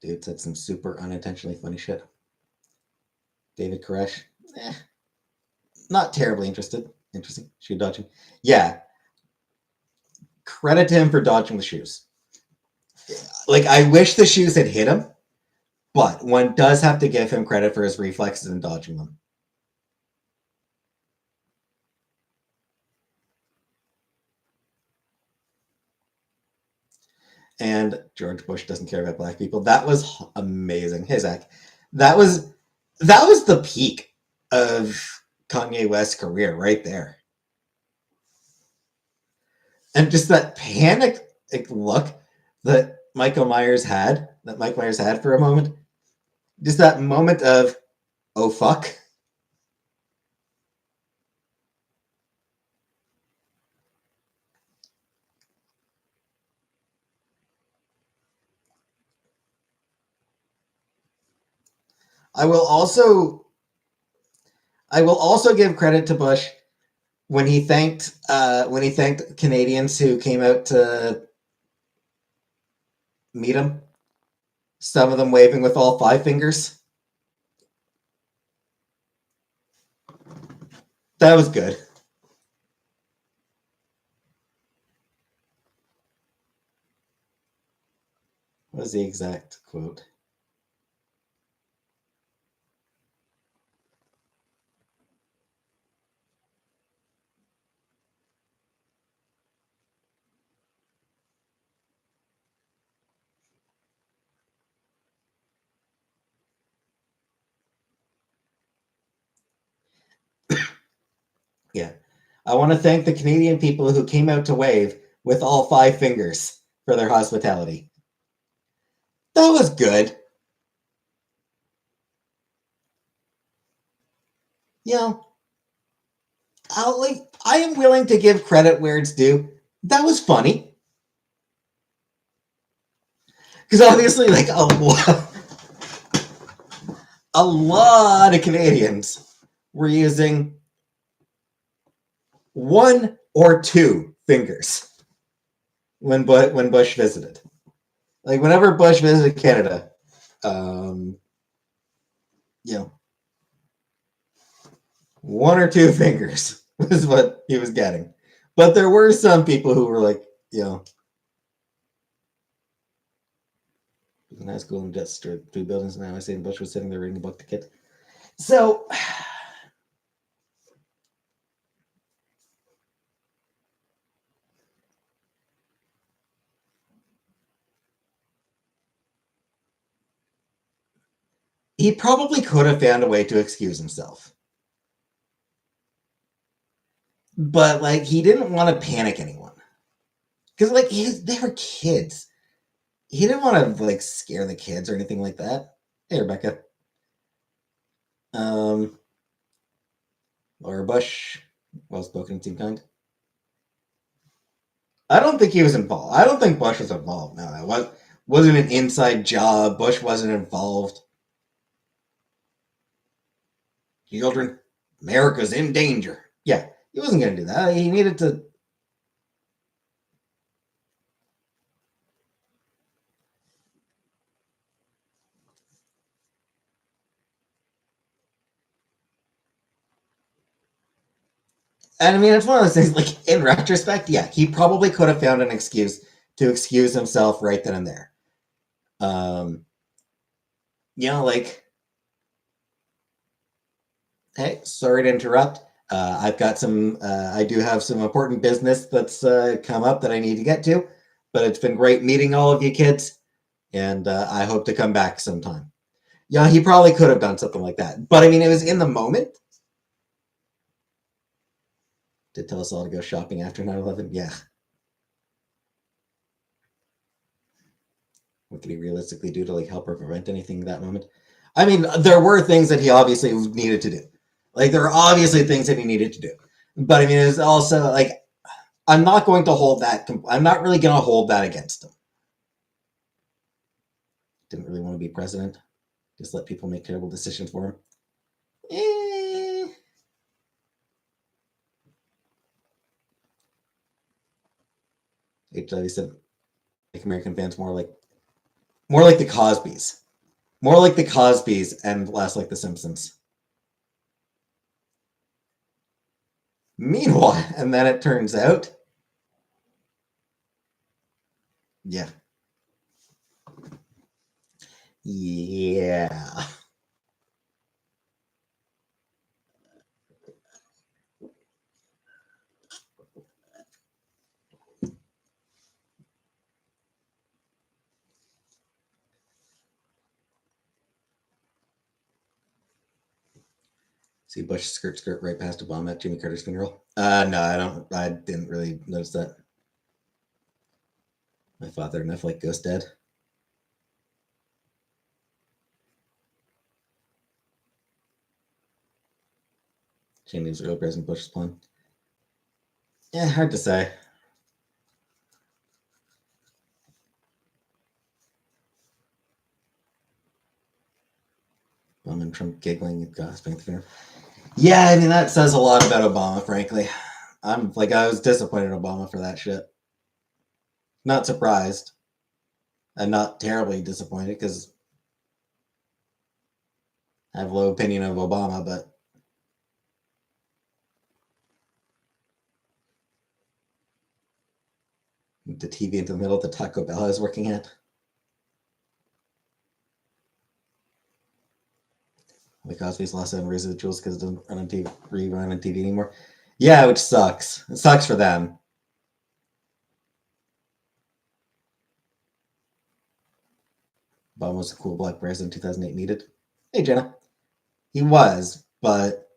Dude said some super unintentionally funny shit. David Koresh, eh, not terribly interested. Interesting. Shoe dodging. Yeah. Credit to him for dodging the shoes. Like, I wish the shoes had hit him, but one does have to give him credit for his reflexes in dodging them. And George Bush doesn't care about black people. That was amazing. Hey, Zach. That was the peak of Kanye West's career right there. And just that panic look that Mike Myers had for a moment. Just that moment of, oh fuck. I will also give credit to Bush when he thanked Canadians who came out to meet him. Some of them waving with all five fingers. That was good. What was the exact quote? Yeah. I want to thank the Canadian people who came out to wave with all five fingers for their hospitality. That was good. You know, I am willing to give credit where it's due. That was funny. Because obviously, like a lot of Canadians were using one or two fingers when Bush visited. Like whenever Bush visited Canada, you know, one or two fingers was what he was getting. But there were some people who were like, you know, in high school and just destroyed two buildings. Now I say Bush was sitting there reading a book to kids. So he probably could have found a way to excuse himself. But like he didn't want to panic anyone. Because like they were kids. He didn't want to like scare the kids or anything like that. Hey Rebecca. Laura Bush, well spoken, seemed kind. I don't think he was involved. I don't think Bush was involved. No, it wasn't an inside job. Bush wasn't involved. Children, America's in danger. Yeah, he wasn't going to do that. He needed to. And I mean, it's one of those things, like, in retrospect, yeah, he probably could have found an excuse to excuse himself right then and there. You know, like, hey, sorry to interrupt. I've got I do have some important business that's come up that I need to get to, but it's been great meeting all of you kids, and I hope to come back sometime. Yeah, he probably could have done something like that. But I mean, it was in the moment. Did tell us all to go shopping after 9/11. Yeah. What could he realistically do to like help or prevent anything in that moment? I mean, there were things that he obviously needed to do. Like there are obviously things that he needed to do. But I mean, it's also like I'm not going to hold that. I'm not really going to hold that against him. Didn't really want to be president. Just let people make terrible decisions for him. Eh. HW said, make American fans more like the Cosbys, more like the Cosbys, and less like the Simpsons. Meanwhile, and then it turns out, yeah, yeah. See Bush skirt right past Obama at Jimmy Carter's funeral. No, I don't. I didn't really notice that. My father enough like Ghost Dad. Cheney's real President Bush's plan. Yeah, hard to say. Obama and Trump giggling at gossiping at the funeral. Yeah, I mean that says a lot about Obama, frankly. I was disappointed in Obama for that shit. Not surprised, and not terribly disappointed because I have low opinion of Obama, but the TV into the middle of the Taco Bell I was working at. Like Cosby's lost out on residuals because it doesn't run on TV, rerun on TV anymore. Yeah, which sucks. It sucks for them. Obama was a cool black president 2008 needed. Hey, Jenna. He was, but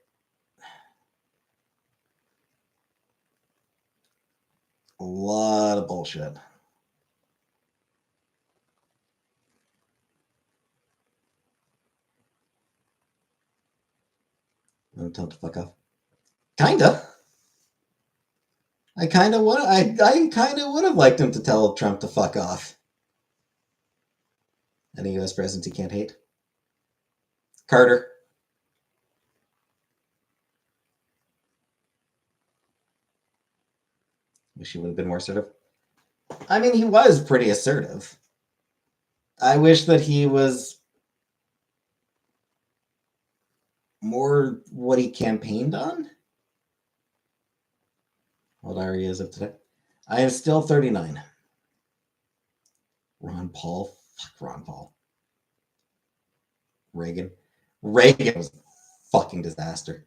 a lot of bullshit. I'm tell him to fuck off. Kinda. I kind of would. I kind of would have liked him to tell Trump to fuck off. Any U.S. president he can't hate. Carter. Wish he would have been more assertive. I mean, he was pretty assertive. I wish that he was more what he campaigned on. What are you as of today? I am still 39. Ron Paul. Fuck Ron Paul. Reagan. Reagan was a fucking disaster.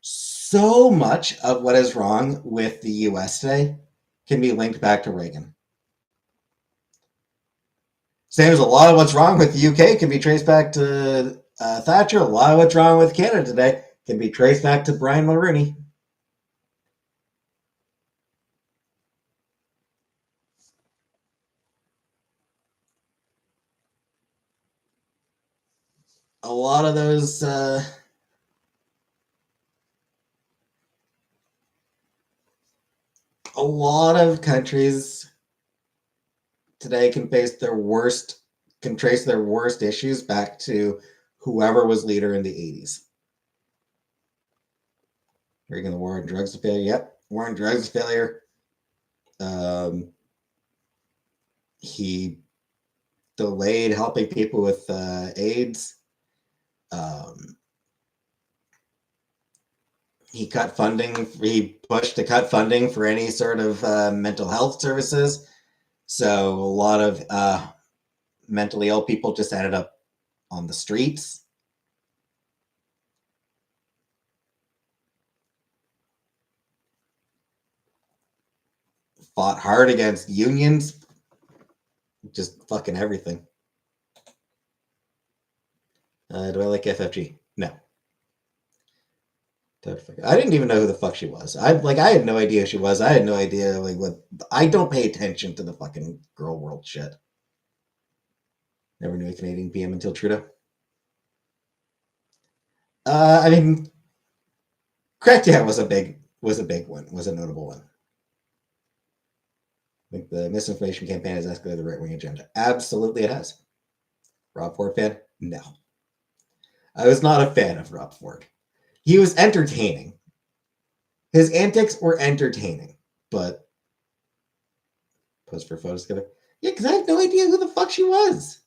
So much of what is wrong with the US today can be linked back to Reagan. Same as a lot of what's wrong with the UK can be traced back to Thatcher. A lot of what's wrong with Canada today can be traced back to Brian Mulroney. A lot of those a lot of countries today can trace their worst issues back to whoever was leader in the 80s. Reagan, the war on drugs failure. Yep, war on drugs failure. He delayed helping people with AIDS. He cut funding. He pushed to cut funding for any sort of mental health services. So a lot of mentally ill people just ended up on the streets. Fought hard against unions. Just fucking everything. Do I like FFG? No. I didn't even know who the fuck she was. I had no idea who she was. I had no idea what. I don't pay attention to the fucking girl world shit. Never knew a Canadian PM until Trudeau. I mean, Crackdown was a big one. Was a notable one. I think the misinformation campaign has escalated the right wing agenda. Absolutely, it has. Rob Ford fan? No. I was not a fan of Rob Ford. He was entertaining. His antics were entertaining, but pose for photos together. Yeah, because I have no idea who the fuck she was.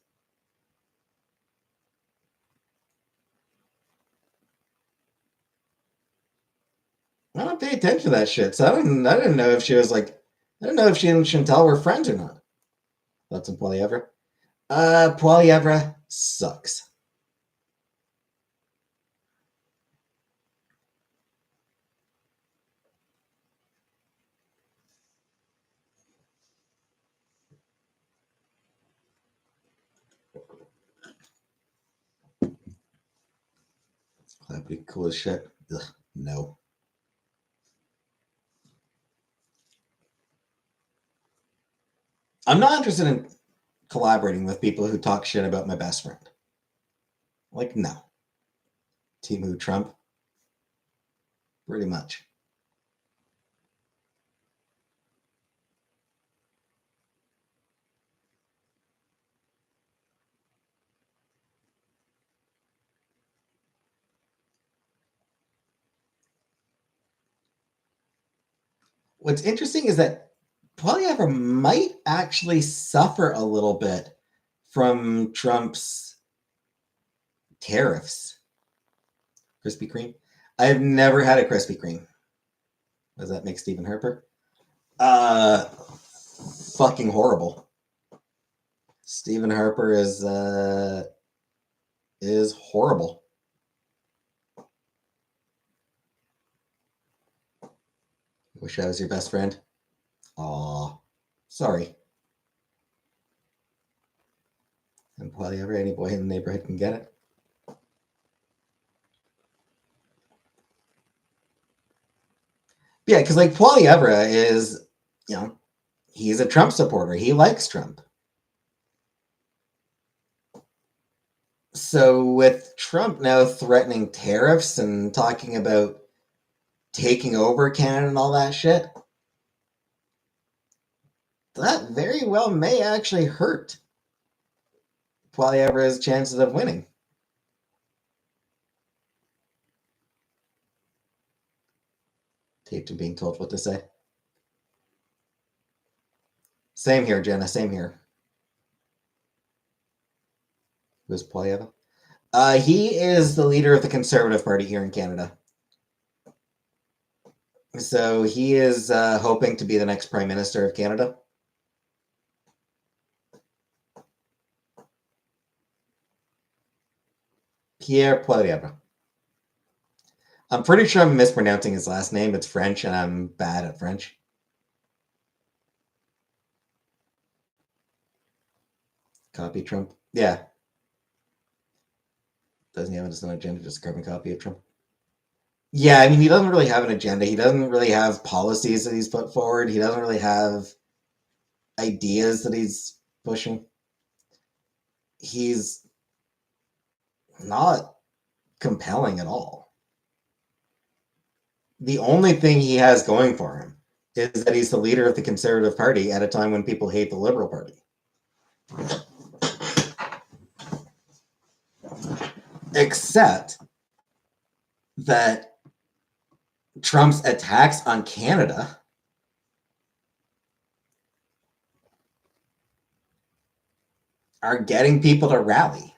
I don't pay attention to that shit, so I didn't know if she was like, I don't know if she and Chantal were friends or not. Thoughts on Poilievre? Poilievre sucks. That'd be cool as shit. Ugh, no. I'm not interested in collaborating with people who talk shit about my best friend. Like, no. Team who Trump? Pretty much. What's interesting is that Poilievre might actually suffer a little bit from Trump's tariffs. Krispy Kreme? I've never had a Krispy Kreme. Does that make Stephen Harper? Fucking horrible. Stephen Harper is horrible. Wish I was your best friend. Aw, sorry. And Poilievre, any boy in the neighborhood can get it. Yeah, because like Poilievre is, he's a Trump supporter. He likes Trump. So with Trump now threatening tariffs and talking about taking over Canada and all that shit, that very well may actually hurt Poilievre's chances of winning. Taped and being told what to say. Same here, Jenna. Same here. Who's Poilievre? He is the leader of the Conservative Party here in Canada. So he is hoping to be the next Prime Minister of Canada. Pierre Poilievre. I'm pretty sure I'm mispronouncing his last name. It's French, and I'm bad at French. Copy Trump. Yeah. Doesn't he have an agenda? Just a carbon copy of Trump. Yeah, I mean, he doesn't really have an agenda. He doesn't really have policies that he's put forward. He doesn't really have ideas that he's pushing. He's not compelling at all. The only thing he has going for him is that he's the leader of the Conservative Party at a time when people hate the Liberal Party. Except that Trump's attacks on Canada are getting people to rally.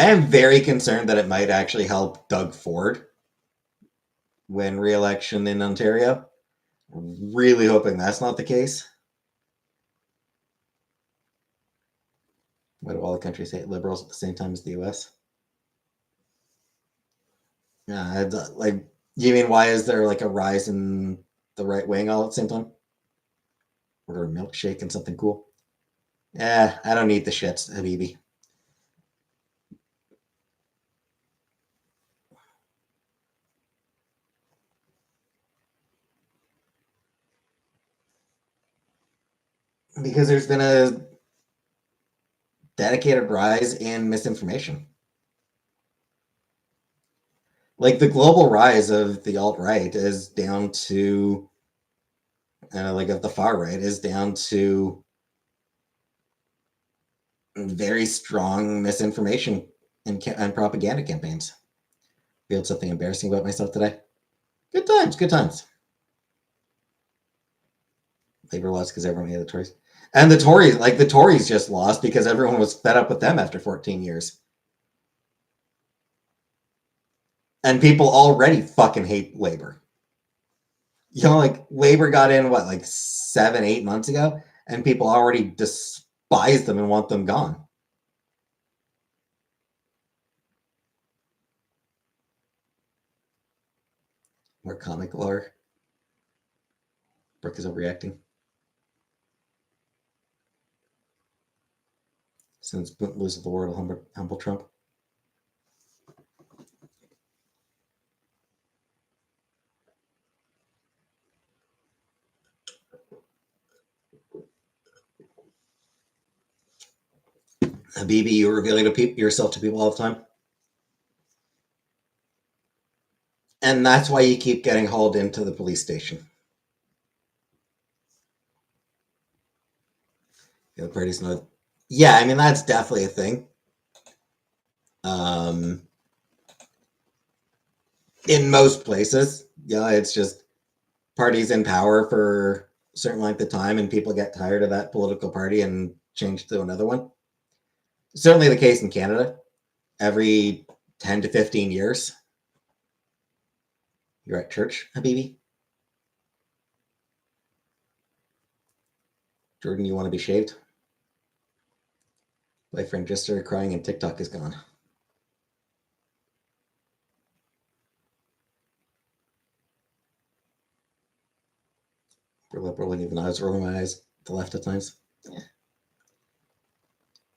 I am very concerned that it might actually help Doug Ford win re-election in Ontario. Really hoping that's not the case. Why do all the countries hate liberals at the same time as the U.S.? Yeah, like, you mean why is there like a rise in the right wing all at the same time? Order a milkshake and something cool. Yeah, I don't need the shits, Habibi. Because there's been a dedicated rise in misinformation. Like the global rise of the alt right is down to, like of the far right, is down to very strong misinformation and propaganda campaigns. Feel something embarrassing about myself today? Good times, good times. Labor lost because everyone hated the Tories. And the Tories just lost because everyone was fed up with them after 14 years. And people already fucking hate Labor. Like Labor got in, what, like 7, 8 months ago? And people already despise them and want them gone. More comic lore. Brooke is overreacting. Since lose of the world will humble Trump. Habibi, you're revealing yourself to people all the time. And that's why you keep getting hauled into the police station. The other party's not. Yeah, I mean, that's definitely a thing. In most places, it's just parties in power for a certain length of time and people get tired of that political party and change to another one. Certainly the case in Canada. Every 10 to 15 years, you're at church, Habibi. Jordan, you want to be shaved? Boyfriend just started crying and TikTok is gone. For liberal, even I was rolling my eyes to the left at times. Yeah.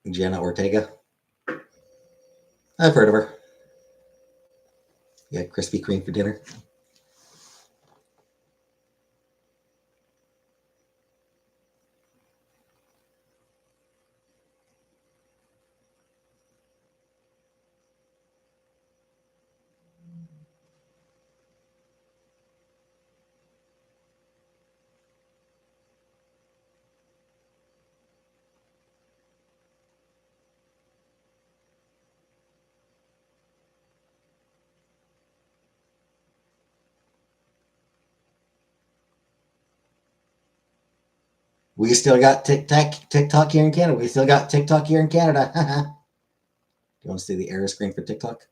Jenna Ortega. I've heard of her. Yeah, Krispy Kreme for dinner. We still got TikTok here in Canada. We still got TikTok here in Canada. Do you want to see the error screen for TikTok?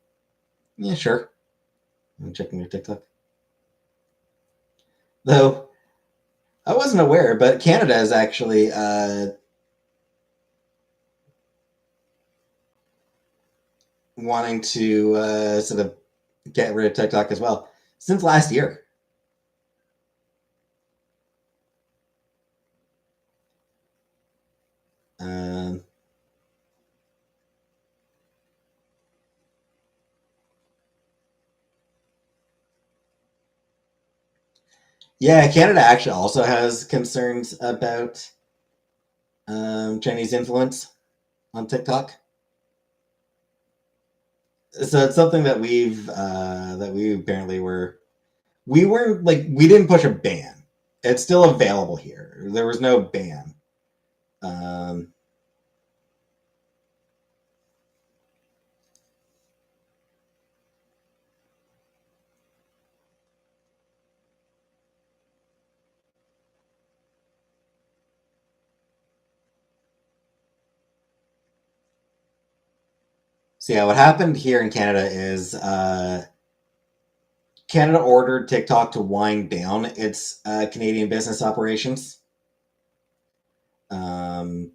Yeah, sure. I'm checking your TikTok. Though I wasn't aware, but Canada is actually wanting to sort of get rid of TikTok as well since last year. Um, yeah, Canada actually also has concerns about Chinese influence on TikTok. So it's something that we apparently we didn't push a ban. It's still available here. There was no ban. Um, So yeah, what happened here in Canada is Canada ordered TikTok to wind down its Canadian business operations. Um,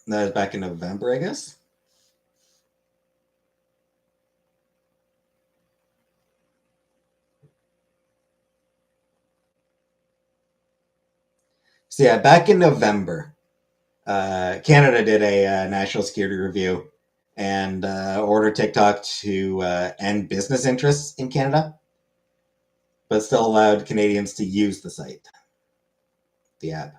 that was back in November, I guess. So yeah, back in November, Canada did a national security review and ordered TikTok to end business interests in Canada, but still allowed Canadians to use the site, the app.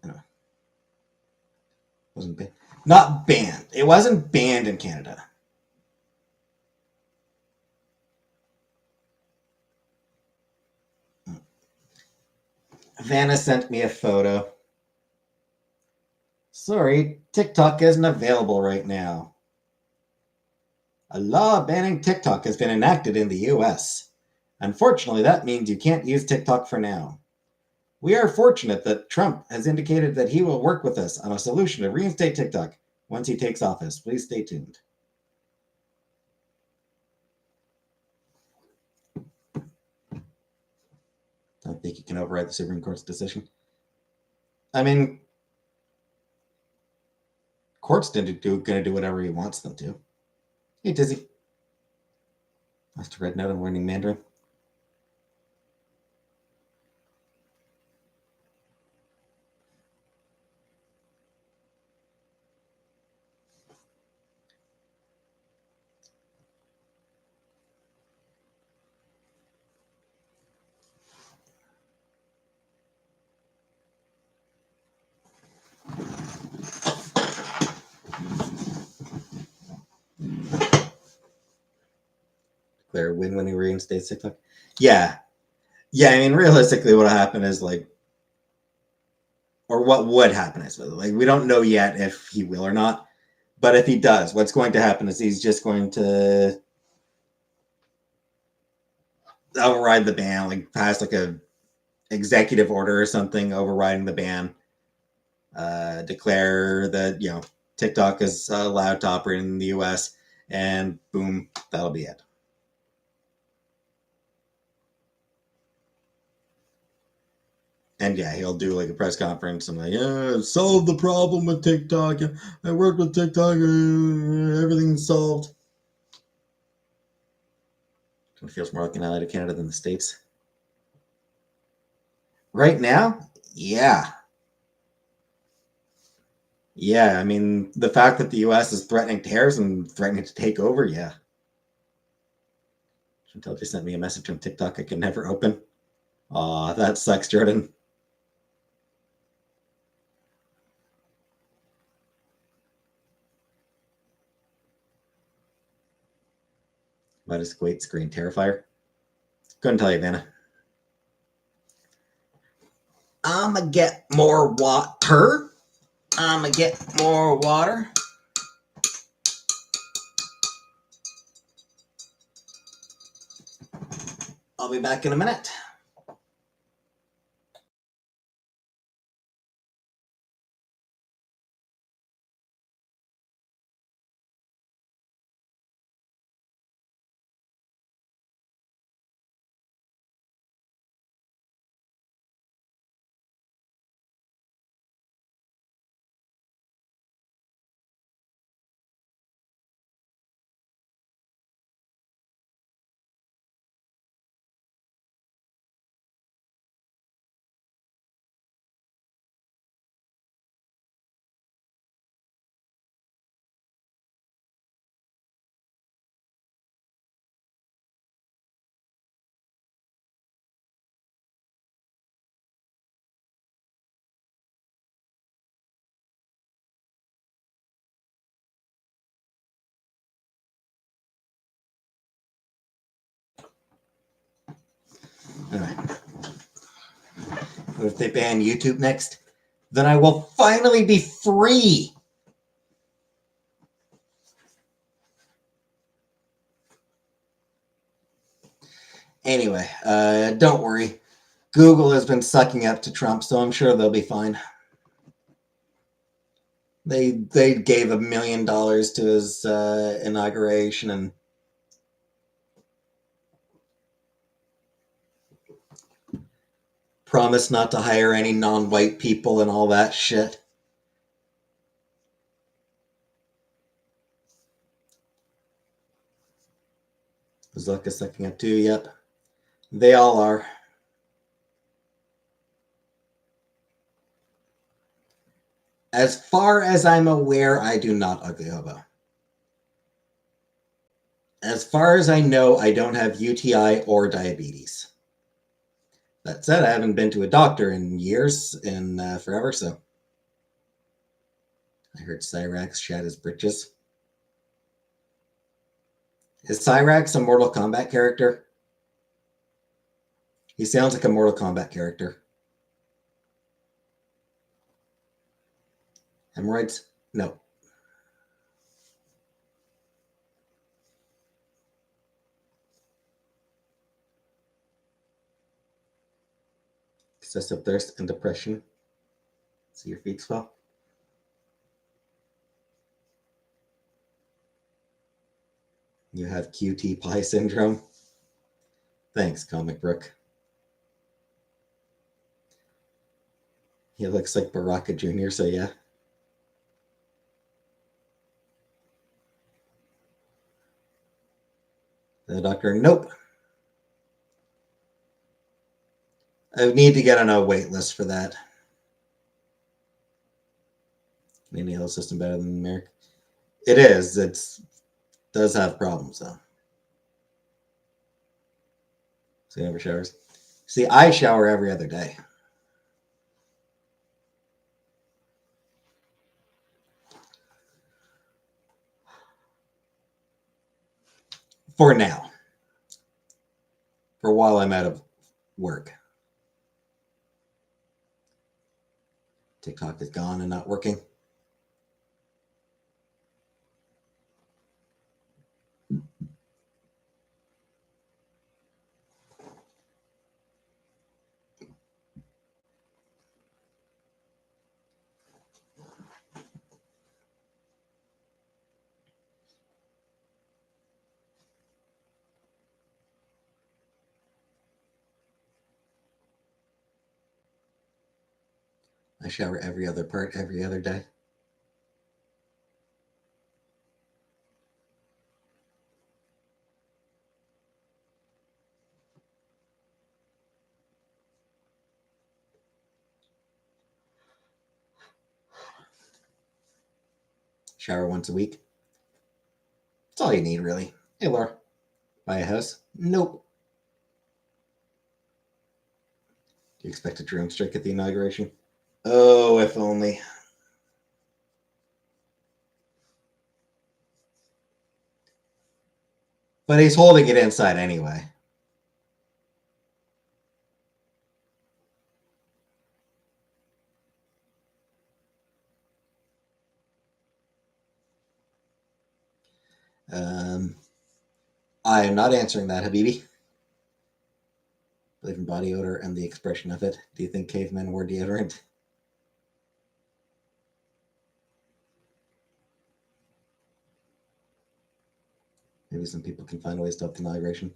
No, wasn't not banned. It wasn't banned in Canada. Vanna sent me a photo. Sorry, TikTok isn't available right now. A law banning TikTok has been enacted in the US. Unfortunately, that means you can't use TikTok for now. We are fortunate that Trump has indicated that he will work with us on a solution to reinstate TikTok once he takes office. Please stay tuned. Don't think you can override the Supreme Court's decision. I mean, court's going to do whatever he wants them to. Hey, Dizzy. Must have read note on learning Mandarin. Declare win when he reinstates TikTok. Yeah. Yeah, I mean, realistically, what'll happen is like, or what would happen is like, we don't know yet if he will or not. But if he does, what's going to happen is he's just going to override the ban, like pass like a executive order or something overriding the ban, declare that TikTok is allowed to operate in the U.S. and boom, that'll be it. And yeah, he'll do like a press conference and like, yeah, solved the problem with TikTok. I worked with TikTok. Everything's solved. It feels more like an ally to Canada than the States. Right now, yeah. Yeah, I mean, the fact that the U.S. is threatening tariffs and threatening to take over, yeah. Chantel just sent me a message on TikTok I can never open. Aw, that sucks, Jordan. What is Kuwait screen terrifier? Couldn't tell you, Vanna. I'ma get more water. I'ma get more water. I'll be back in a minute. if they ban YouTube next, then I will finally be free. Anyway, don't worry. Google has been sucking up to Trump, so I'm sure they'll be fine. They gave $1 million to his inauguration and promised not to hire any non-white people and all that shit. Zuck is sucking up too, yep. They all are. As far as I'm aware, I do not ugly hobo. As far as I know, I don't have UTI or diabetes. That said, I haven't been to a doctor in years, in forever, so. I heard Cyrax shat his britches. Is Cyrax a Mortal Kombat character? He sounds like a Mortal Kombat character. Hemorrhoids? No. Excessive thirst and depression. See your feet swell? You have QT pie syndrome? Thanks, Comic Brook. He looks like Baraka Jr., so yeah. The doctor, nope. I need to get on a wait list for that. Canadian health system better than America? It is. It does have problems, though. So he never showers. See, I shower every other day. For now. For while I'm out of work. TikTok is gone and not working. I shower every other part every other day. Shower once a week. That's all you need, really. Hey, Laura. Buy a house? Nope. Do you expect a drone strike at the inauguration? Oh, if only. But he's holding it inside anyway. I am not answering that, Habibi. Believe in body odor and the expression of it. Do you think cavemen wore deodorant? Maybe some people can find ways to stop the inauguration.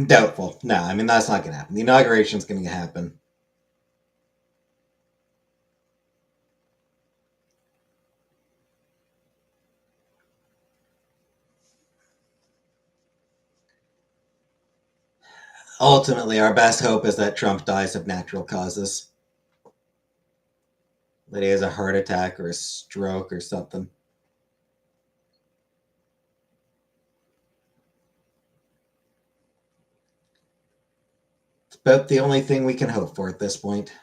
Doubtful. No, I mean, that's not going to happen. The inauguration is going to happen. Ultimately, our best hope is that Trump dies of natural causes. That he has a heart attack or a stroke or something. It's about the only thing we can hope for at this point.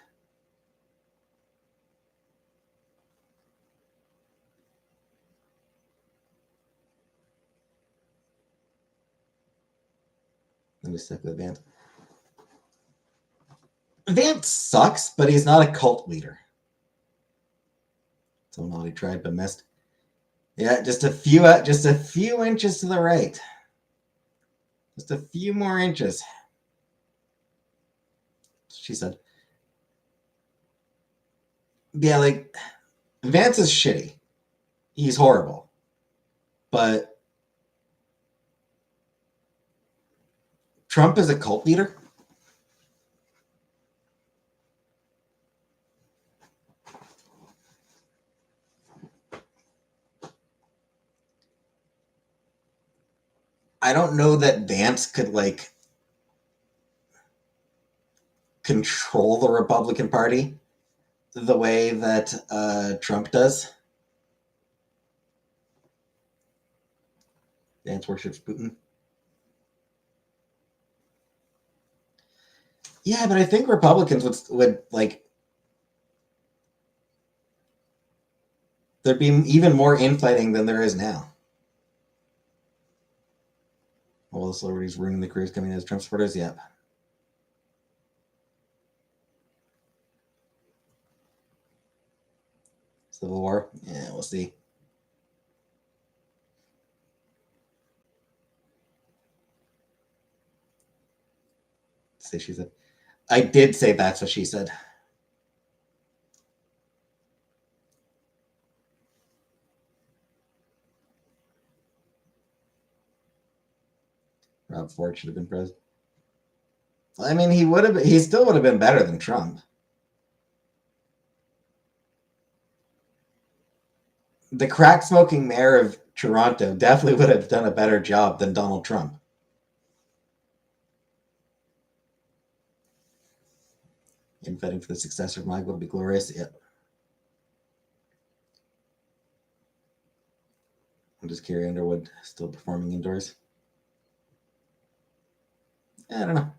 Let me stick with the band. Vance sucks, but he's not a cult leader. So not he tried but missed. Yeah, just a few inches to the right. Just a few more inches. She said. Yeah, like Vance is shitty. He's horrible. But Trump is a cult leader? I don't know that Vance could like control the Republican Party the way that Trump does. Vance worships Putin. Yeah, but I think Republicans would like there'd be even more infighting than there is now. All the celebrities ruining the careers coming as Trump supporters. Yep. Civil War. Yeah, we'll see. Say she said. I did say that's what she said. Rob Ford should have been president. I mean, he still would have been better than Trump. The crack smoking mayor of Toronto definitely would have done a better job than Donald Trump. Infighting for the successor of Mike will be glorious. Yep. And just Carrie Underwood still performing indoors. I don't know.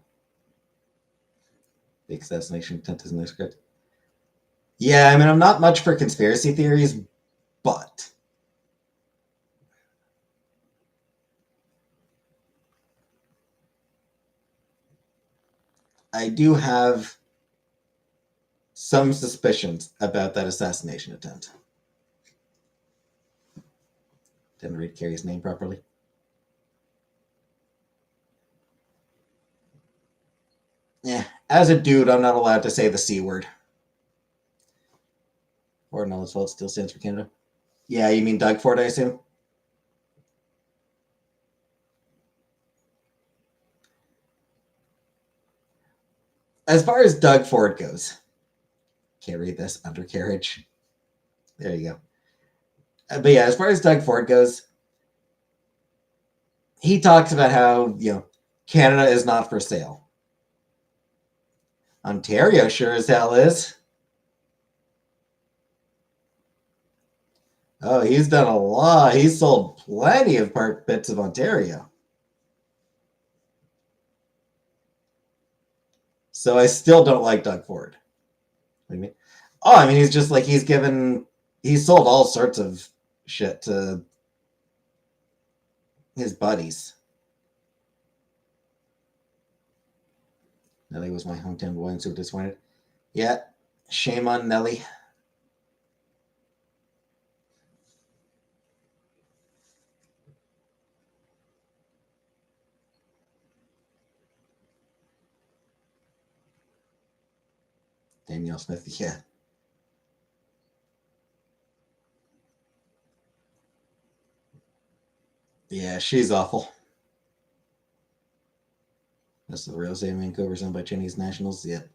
The assassination attempt is in the script. Yeah, I mean, I'm not much for conspiracy theories, but I do have some suspicions about that assassination attempt. Didn't read Carrie's name properly. Yeah, as a dude, I'm not allowed to say the C word. Or no, well, it still stands for Canada. Yeah, you mean Doug Ford, I assume? As far as Doug Ford goes, can't read this, undercarriage. There you go. But yeah, as far as Doug Ford goes, he talks about how, Canada is not for sale. Ontario sure as hell is. Oh, he's done a lot. He's sold plenty of bits of Ontario. So I still don't like Doug Ford. What do you mean? Oh, I mean, he's just like, he's sold all sorts of shit to his buddies. Nelly was my hometown boy and so disappointed. Yeah, shame on Nelly. Danielle Smith, yeah. Yeah, she's awful. That's the real estate in Vancouver, owned by Chinese nationals. Yep.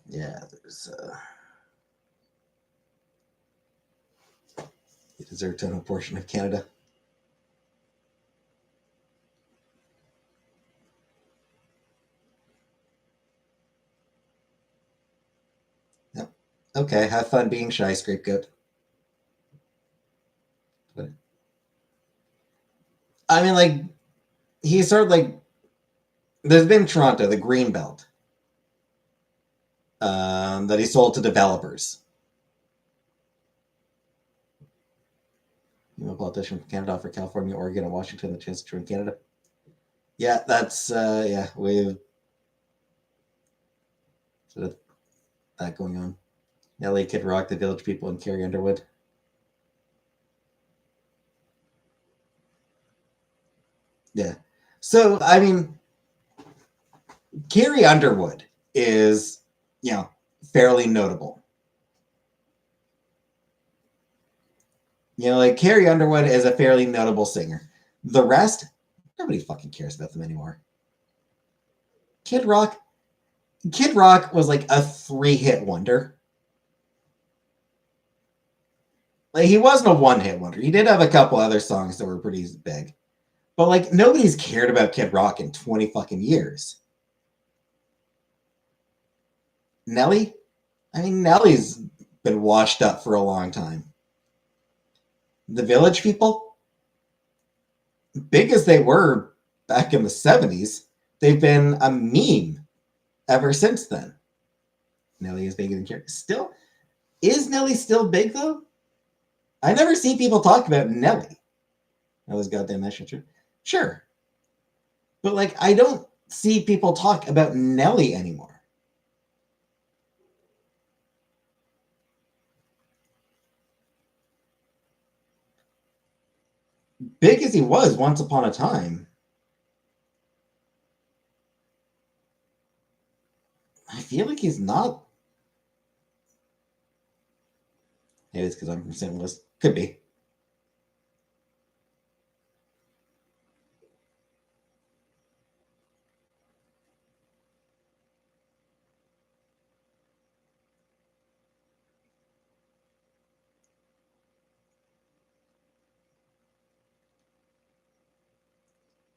Yeah, there's. You deserve to own a portion of Canada. Yep. Okay, have fun being shy, scapegoat. But, I mean, like, he's sort of like. There's been Toronto, the Green Belt, that he sold to developers. Female politician from Canada for California, Oregon, and Washington the chance to join Canada. Yeah, that's we've sort of that going on. Nelly, Kid Rock, the Village People, and Carrie Underwood. Yeah. So I mean, Carrie Underwood is, fairly notable. Like Carrie Underwood is a fairly notable singer. The rest, nobody fucking cares about them anymore. Kid Rock was like a 3-hit wonder. Like he wasn't a 1-hit wonder. He did have a couple other songs that were pretty big. But like nobody's cared about Kid Rock in 20 fucking years. Nelly? I mean, Nelly's been washed up for a long time. The Village People? Big as they were back in the 70s, they've been a meme ever since then. Nelly is bigger than Carrie. Still? Is Nelly still big though? I never see people talk about Nelly. Nelly's goddamn that shit true. Sure. But like I don't see people talk about Nelly anymore. Big as he was once upon a time, I feel like he's not. Maybe it's because I'm from St. Louis. Could be.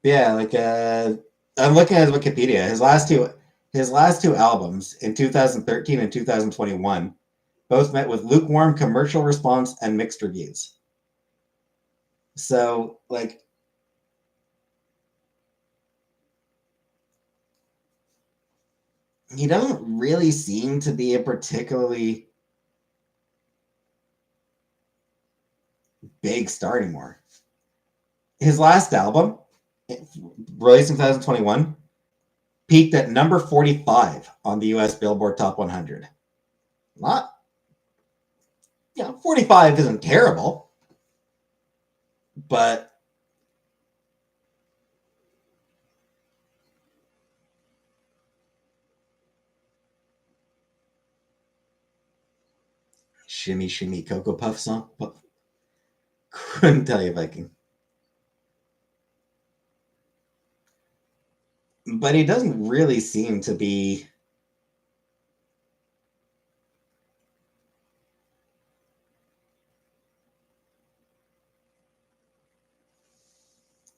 Yeah, like I'm looking at his Wikipedia. His last two albums in 2013 and 2021 both met with lukewarm commercial response and mixed reviews. So, like, he doesn't really seem to be a particularly big star anymore. His last album, released in 2021, peaked at number 45 on the US Billboard Top 100. Not, 45 isn't terrible, but Shimmy Shimmy Cocoa Puff song? Couldn't tell you if I can. But he doesn't really seem to be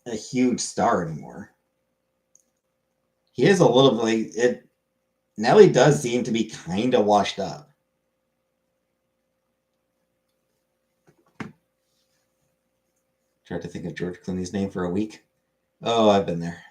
a huge star anymore. He is a little bit it. Nelly does seem to be kind of washed up. Tried to think of George Clooney's name for a week. Oh, I've been there.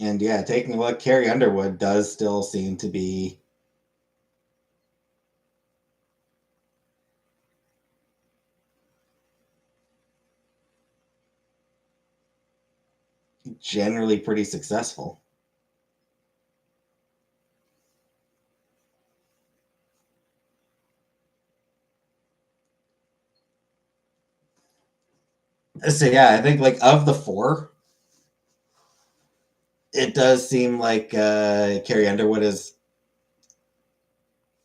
And yeah, taking a look, Carrie Underwood does still seem to be generally pretty successful. So yeah, I think like of the four, it does seem like Carrie Underwood is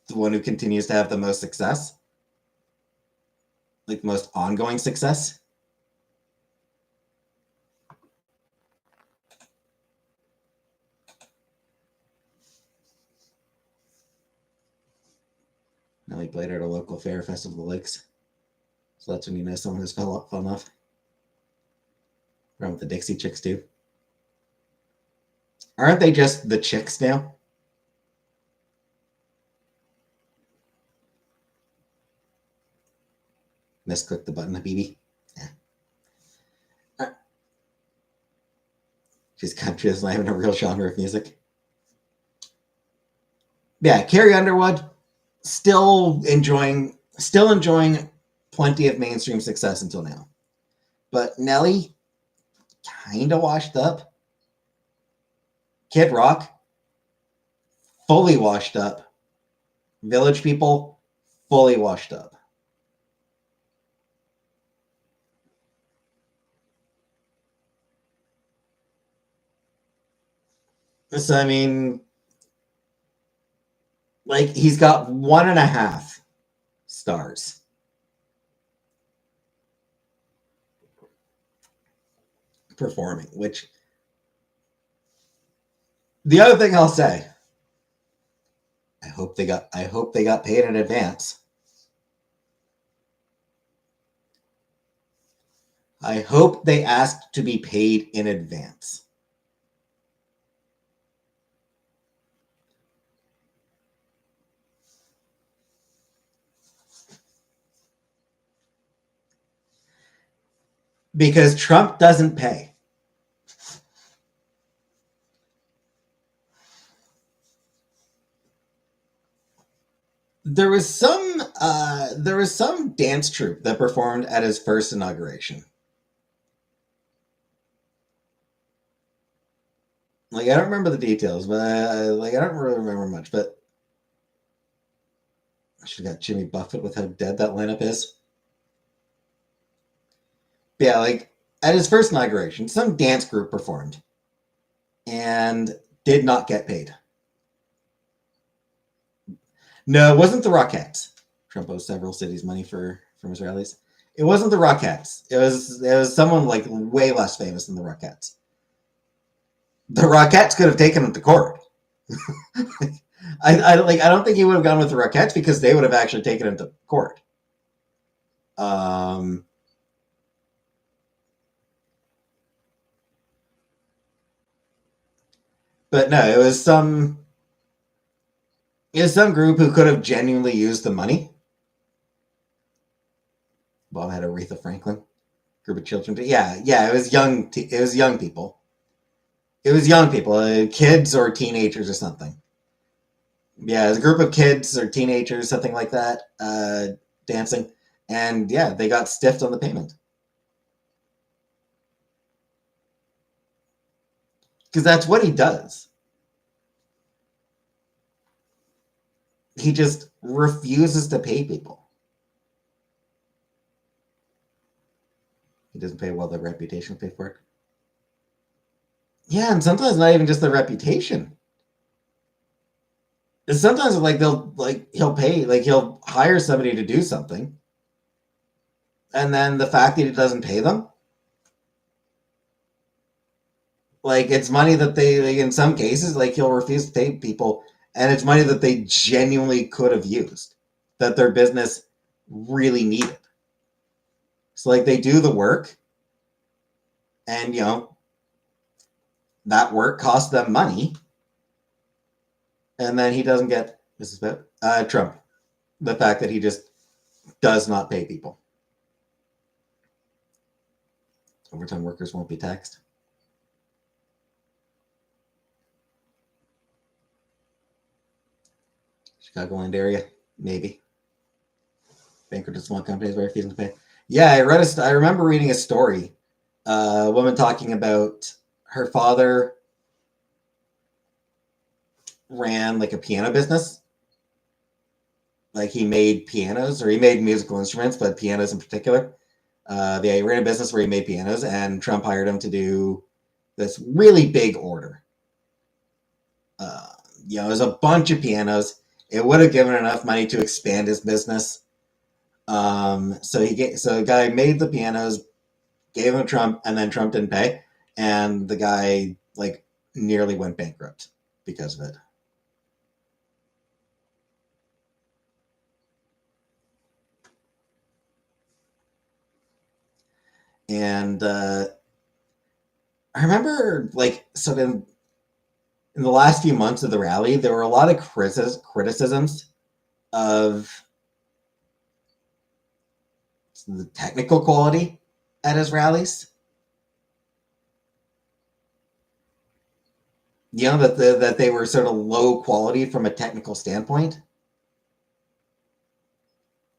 the one who continues to have the most success, like the most ongoing success. Nelly played at a local fair, Festival of the Lakes. So that's when you know someone has fallen off. Around with the Dixie Chicks too. Aren't they just the Chicks now? Misclick the button, Habibi. Yeah. Just country is not even a real genre of music. Yeah, Carrie Underwood still enjoying plenty of mainstream success until now. But Nelly, kind of washed up. Kid Rock, fully washed up. Village People, fully washed up. So, I mean, like, he's got 1.5 stars. Performing, which the other thing I'll say, I hope they got paid in advance. I hope they asked to be paid in advance. Because Trump doesn't pay. There was some dance troupe that performed at his first inauguration. Like, I don't remember the details, but I don't really remember much. But I should have got Jimmy Buffett with how dead that lineup is. But yeah, like at his first inauguration, some dance group performed and did not get paid. No, it wasn't the Rockettes. Trump owes several cities money from his rallies. It wasn't the Rockettes. It was someone like way less famous than the Rockettes. The Rockettes could have taken him to court. I don't think he would have gone with the Rockettes because they would have actually taken him to court. But no, it was some group who could have genuinely used the money. Bob had Aretha Franklin, group of children. Yeah, it was young. It was young people. It was young people, kids or teenagers or something. Yeah, it was a group of kids or teenagers, something like that, dancing. And yeah, they got stiffed on the payment. Because that's what he does. He just refuses to pay people. He doesn't pay well, the reputation will pay for it. Yeah, and sometimes not even just the reputation. Sometimes he'll pay, like he'll hire somebody to do something, and then the fact that he doesn't pay them, like it's money that they, like, in some cases, like he'll refuse to pay people, and it's money that they genuinely could have used, that their business really needed. So like they do the work, and that work costs them money, and then he doesn't get Trump, the fact that he just does not pay people. Overtime workers won't be taxed. Chicagoland area, maybe. Bankrupted small companies where refusing to pay. Yeah, I remember reading a story. A woman talking about her father ran like a piano business. Like he made pianos, or he made musical instruments, but pianos in particular. He ran a business where he made pianos, and Trump hired him to do this really big order. It was a bunch of pianos. It would have given enough money to expand his business. So the guy made the pianos, gave him to Trump, and then Trump didn't pay, and the guy like nearly went bankrupt because of it. And I remember, like, sort of in the last few months of the rally, there were a lot of criticisms of the technical quality at his rallies. You know, that they were sort of low quality from a technical standpoint.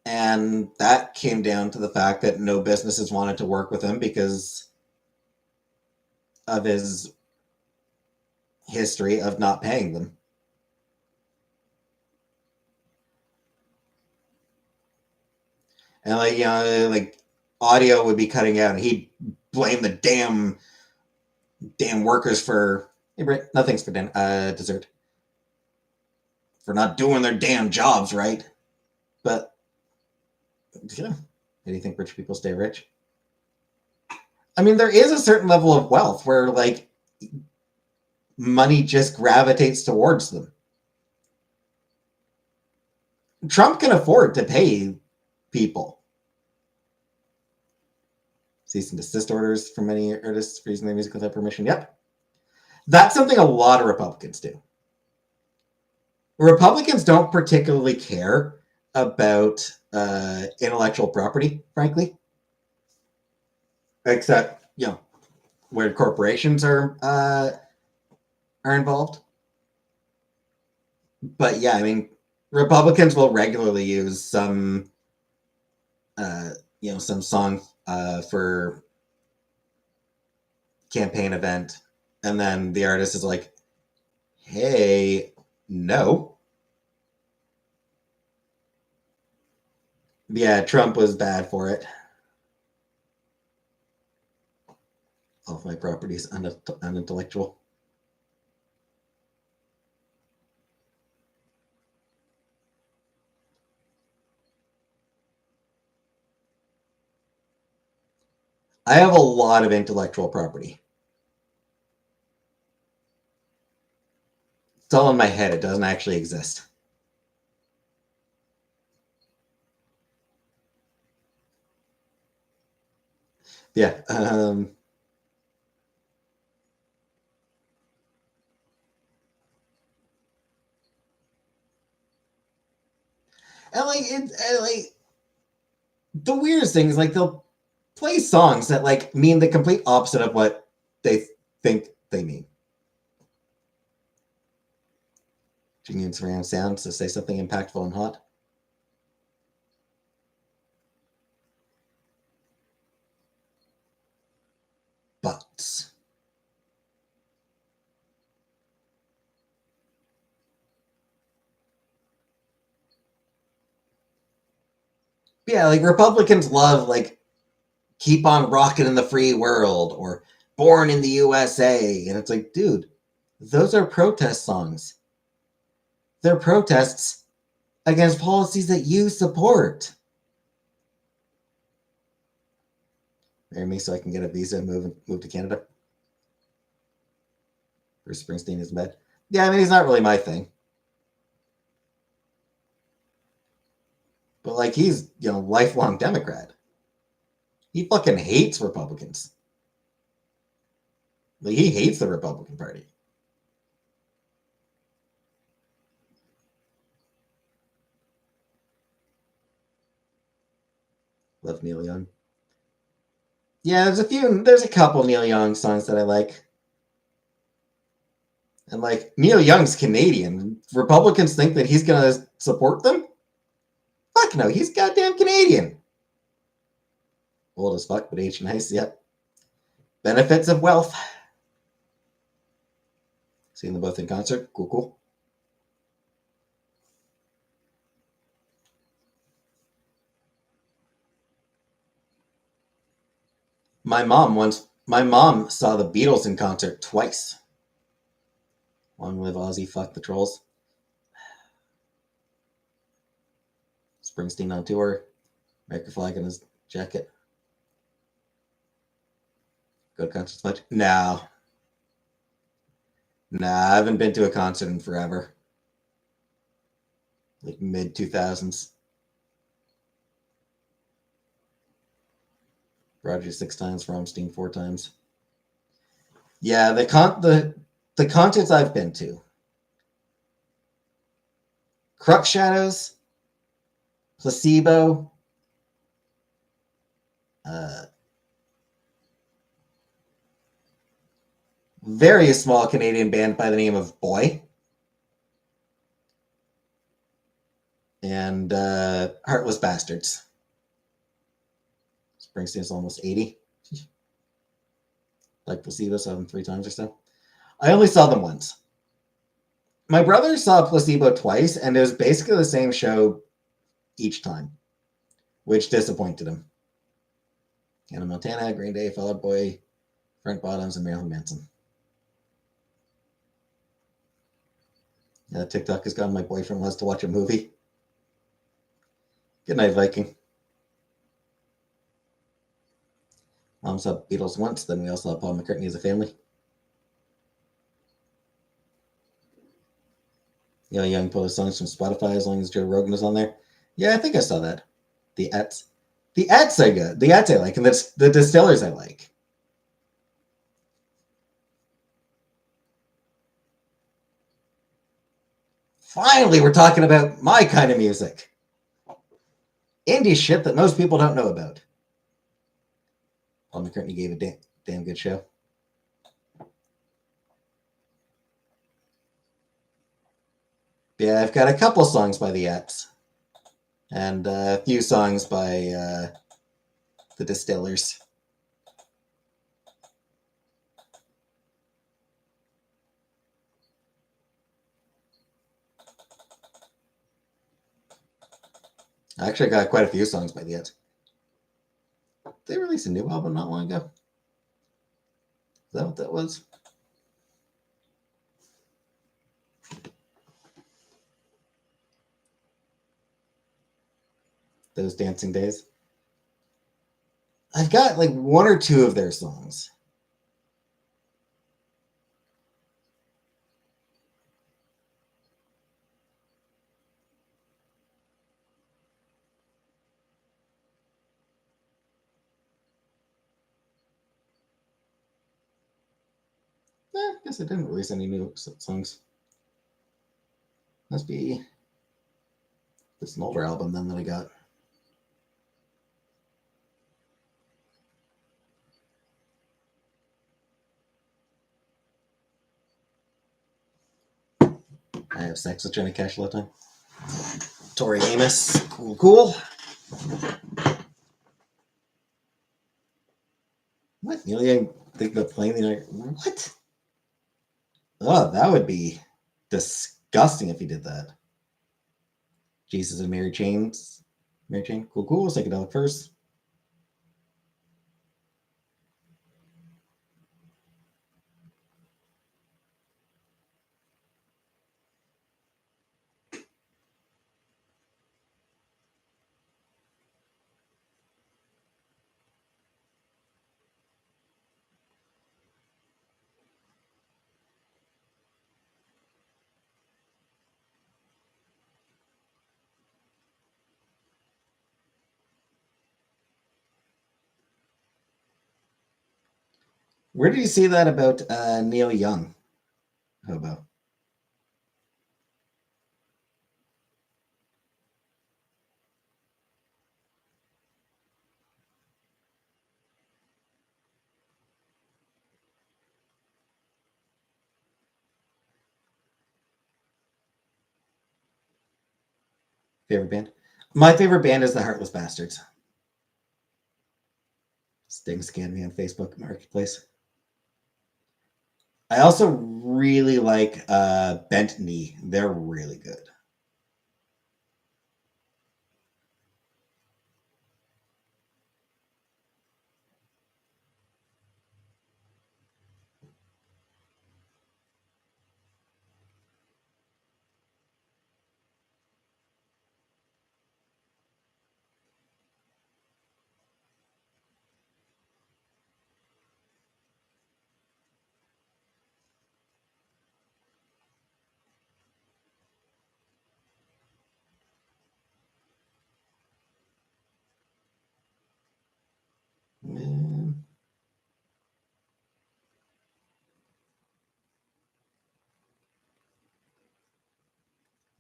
And that came down to the fact that no businesses wanted to work with him because of his history of not paying them. And like, you know, like audio would be cutting out, and he'd blame the damn workers for nothing's for dessert for not doing their damn jobs right. But yeah, do you think rich people stay rich? I mean, there is a certain level of wealth where like money just gravitates towards them. Trump can afford to pay people. Cease and desist orders from many artists for using their music without permission. Yep. That's something a lot of Republicans do. Republicans don't particularly care about intellectual property, frankly, except, you know, where corporations are involved. But yeah, I mean, Republicans will regularly use some, you know, some song for campaign event, and then the artist is like, "Hey, no." Yeah, Trump was bad for it. All of my property is unintellectual. I have a lot of intellectual property. It's all in my head. It doesn't actually exist. Yeah. And like the weirdest thing is like they'll play songs that like mean the complete opposite of what they think they mean. Changing surround sounds to say something impactful and hot. But yeah, like Republicans love like keep on rocking in the free world or born in the USA. And it's like, dude, those are protest songs. They're protests against policies that you support. Marry me so I can get a visa and move to Canada. Bruce Springsteen is in bed. Yeah, I mean, he's not really my thing. But like he's, you know, lifelong Democrat. He fucking hates Republicans. Like he hates the Republican Party. Love Neil Young. Yeah, there's a couple Neil Young songs that I like. And like Neil Young's Canadian. Republicans think that he's gonna support them? Fuck no, he's goddamn Canadian. Old as fuck, but age nice, yep. Benefits of wealth. Seeing them both in concert. Cool, cool. My mom saw the Beatles in concert twice. Long live Ozzy, fuck the trolls. Springsteen on tour. American flag in his jacket. Go to concerts much? No. Nah, I haven't been to a concert in forever. Like mid 2000s. Roger 6 times, Rammstein 4 times. Yeah, the concerts I've been to. Crux Shadows, Placebo, uh, very small Canadian band by the name of Boy, and Heartless Bastards. Springsteen's almost 80. Like Placebo, saw them 3 times or so. I only saw them once. My brother saw Placebo twice, and it was basically the same show each time, which disappointed him. Hannah Montana, Green Day, Fall Out Boy, Frank Bottoms, and Marilyn Manson. Yeah, TikTok has gone. My boyfriend wants to watch a movie. Good night, Viking. Mom saw Beatles once, then we all saw Paul McCartney as a family. You know, young pull songs from Spotify as long as Joe Rogan is on there. Yeah, I think I saw that. The Ets. The Ets are good. The Ets I like, and the Distillers I like. Finally, we're talking about my kind of music. Indie shit that most people don't know about. Paul McCartney gave a damn good show. Yeah, I've got a couple songs by the Ets. And a few songs by the Distillers. I actually got quite a few songs by the Ets. They released a new album not long ago. Is that what that was? Those Dancing Days. I've got like one or two of their songs. I guess I didn't release any new songs. Must be this an older album then that I got. I have sex with Johnny Cash a lot of time. Tori Amos, cool. What? You know, think about playing the night? What? Oh, that would be disgusting if he did that. Jesus and Mary Chains. Mary Chain, cool. Psychedelic first. Where did you see that about Neil Young? Hobo. Favorite band? My favorite band is the Heartless Bastards. Sting scanned me on Facebook Marketplace. I also really like Bent Knee. They're really good.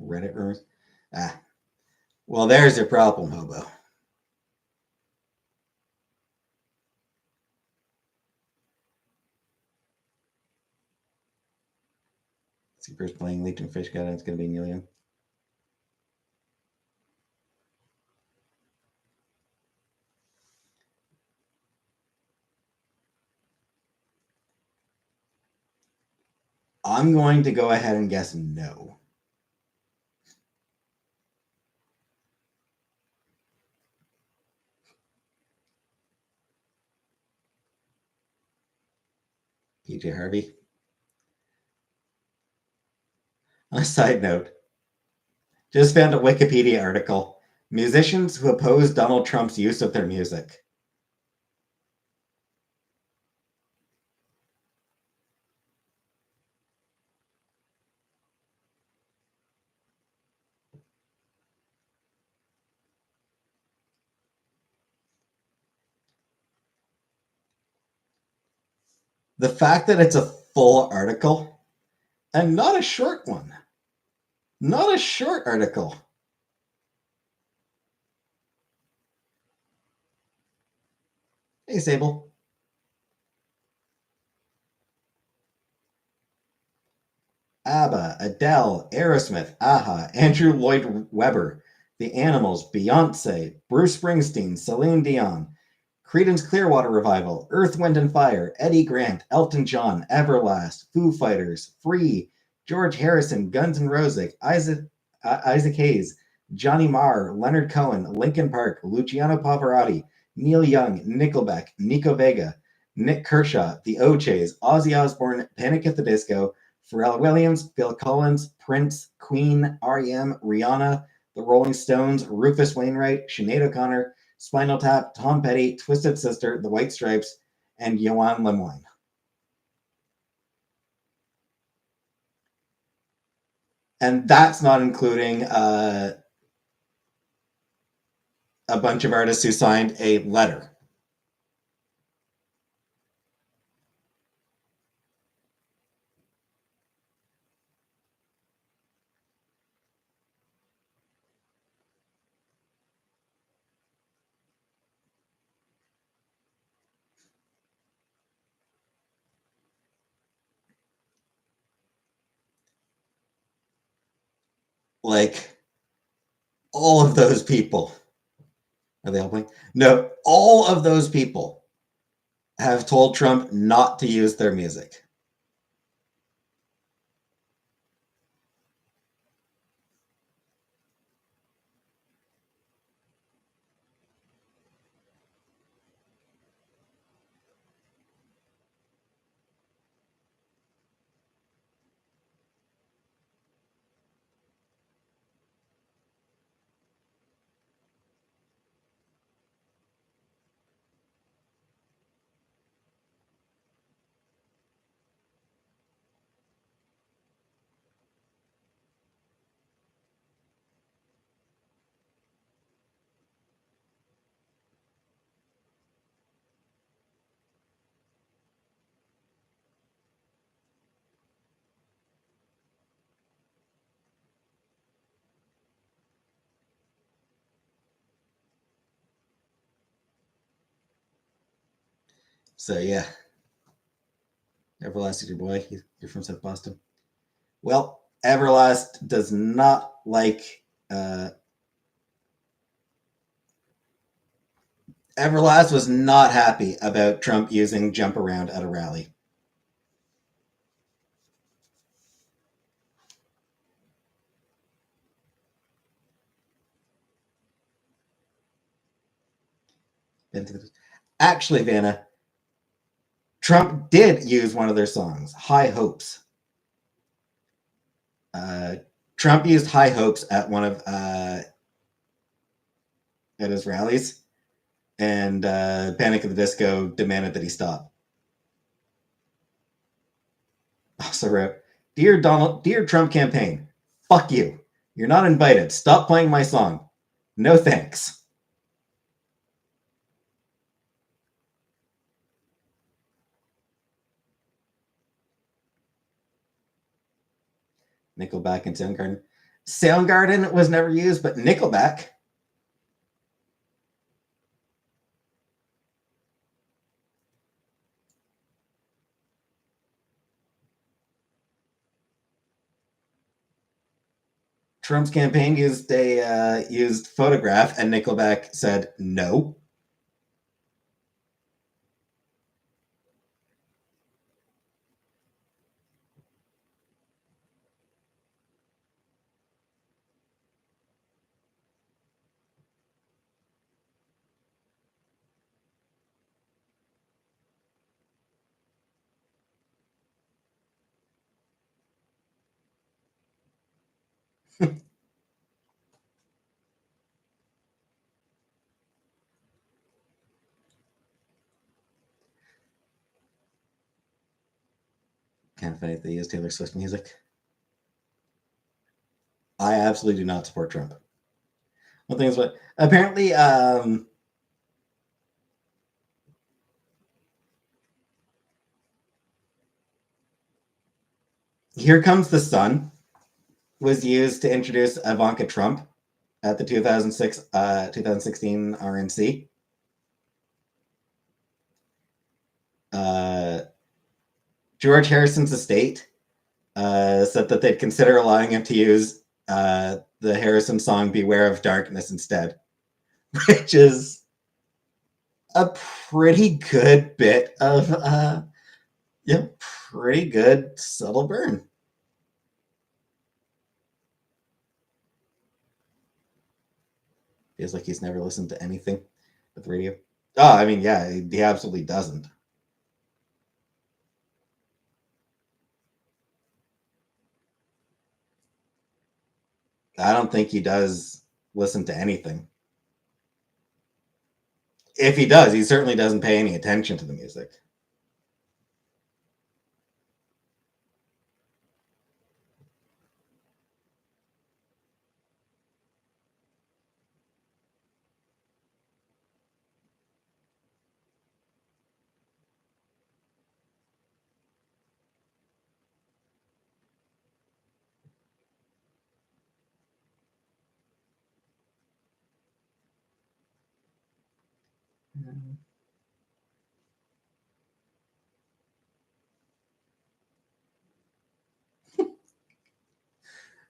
Reddit rumors. Well, there's your problem, hobo. Seekers playing Legion Fish God, it's going to be Neil Young. I'm going to go ahead and guess no. PJ Harvey. On a side note, just found a Wikipedia article. Musicians who oppose Donald Trump's use of their music. The fact that it's a full article and not a short one. Not a short article. Hey, Sable. ABBA, Adele, Aerosmith, Aha, Andrew Lloyd Webber, The Animals, Beyonce, Bruce Springsteen, Celine Dion, Creedence Clearwater Revival, Earth, Wind and Fire, Eddie Grant, Elton John, Everlast, Foo Fighters, Free, George Harrison, Guns N' Roses, Isaac Hayes, Johnny Marr, Leonard Cohen, Linkin Park, Luciano Pavarotti, Neil Young, Nickelback, Nico Vega, Nick Kershaw, The O'Jays, Ozzy Osbourne, Panic at the Disco, Pharrell Williams, Phil Collins, Prince, Queen, R.E.M., Rihanna, The Rolling Stones, Rufus Wainwright, Sinead O'Connor, Spinal Tap, Tom Petty, Twisted Sister, The White Stripes, and Yoann Lemoine. And that's not including a bunch of artists who signed a letter. Like, all of those people. Are they helping? No, all of those people have told Trump not to use their music. So, yeah. Everlast is your boy. You're from South Boston. Well, Everlast does not like. Everlast was not happy about Trump using Jump Around at a rally. Actually, Vanna, Trump did use one of their songs, High Hopes. Trump used High Hopes at one of at his rallies, and Panic at the Disco demanded that he stop. Also wrote, Dear Trump campaign, fuck you. You're not invited. Stop playing my song. No thanks. Nickelback and Soundgarden. Soundgarden was never used, but Nickelback. Trump's campaign used photograph, and Nickelback said no. Kind of funny that they use Taylor Swift music. I absolutely do not support Trump. One thing is what apparently Here Comes the Sun was used to introduce Ivanka Trump at the 2016 RNC. George Harrison's estate said that they'd consider allowing him to use the Harrison song "Beware of Darkness" instead, which is a pretty good bit of pretty good subtle burn. Feels like he's never listened to anything with radio. Oh, I mean, yeah, he absolutely doesn't. I don't think he does listen to anything. If he does, he certainly doesn't pay any attention to the music.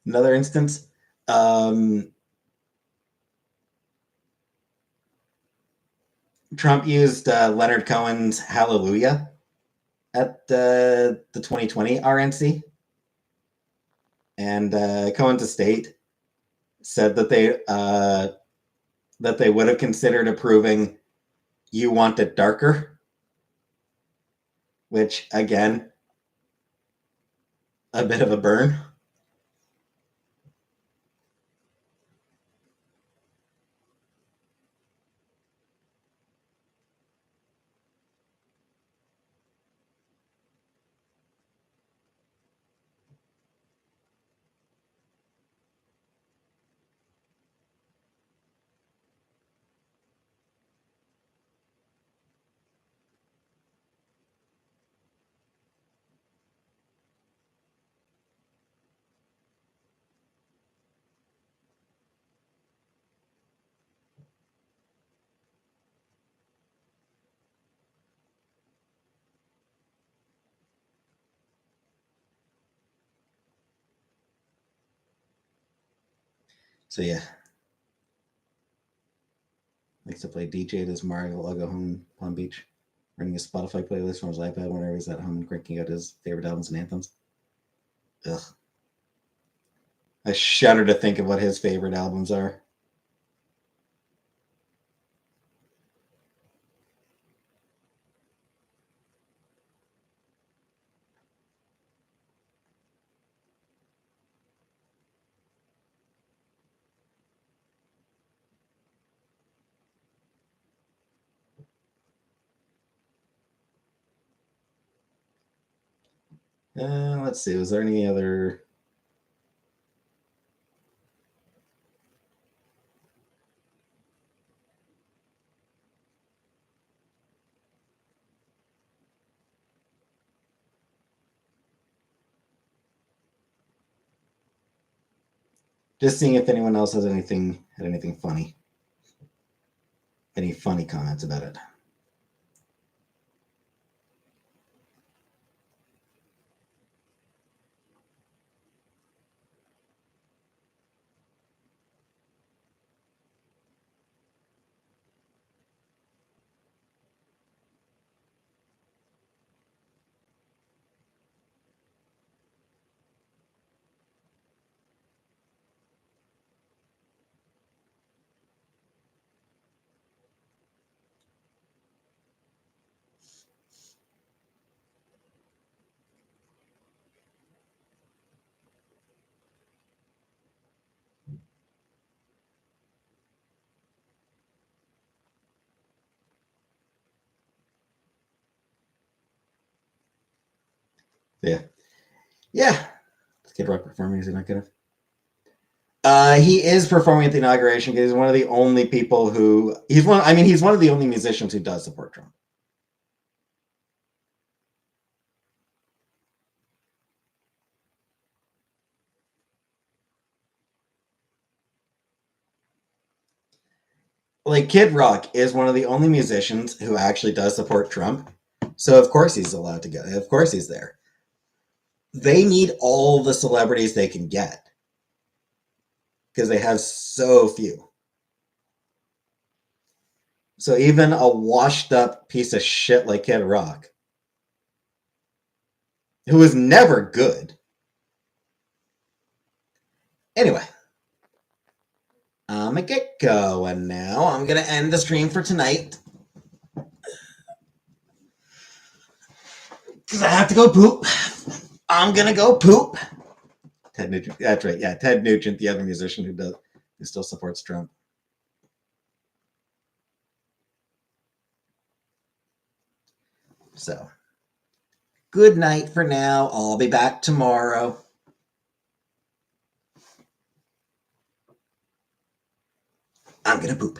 Another instance, Trump used Leonard Cohen's Hallelujah at the 2020 RNC. And Cohen's estate said that they would have considered approving "You Want It Darker," which again, a bit of a burn. So yeah, likes to play DJ at his Mar-a-Lago home, Palm Beach, running a Spotify playlist from his iPad whenever he's at home, cranking out his favorite albums and anthems. Ugh. I shudder to think of what his favorite albums are. Let's see. Was there any other? Just seeing if anyone else has anything funny. Any funny comments about it. Yeah. Yeah. Is Kid Rock performing? Is he not good? He is performing at the inauguration because he's one of the only people who he's one. I mean, he's one of the only musicians who does support Trump. Like Kid Rock is one of the only musicians who actually does support Trump. So of course he's allowed to go. Of course he's there. They need all the celebrities they can get because they have so few. So even a washed up piece of shit like Kid Rock, who is never good. Anyway, I'm gonna get going now. I'm gonna end the stream for tonight because I have to go poop. I'm gonna go poop. Ted Nugent. That's right. Yeah, Ted Nugent, the other musician who still supports Trump. So, good night for now. I'll be back tomorrow. I'm gonna poop.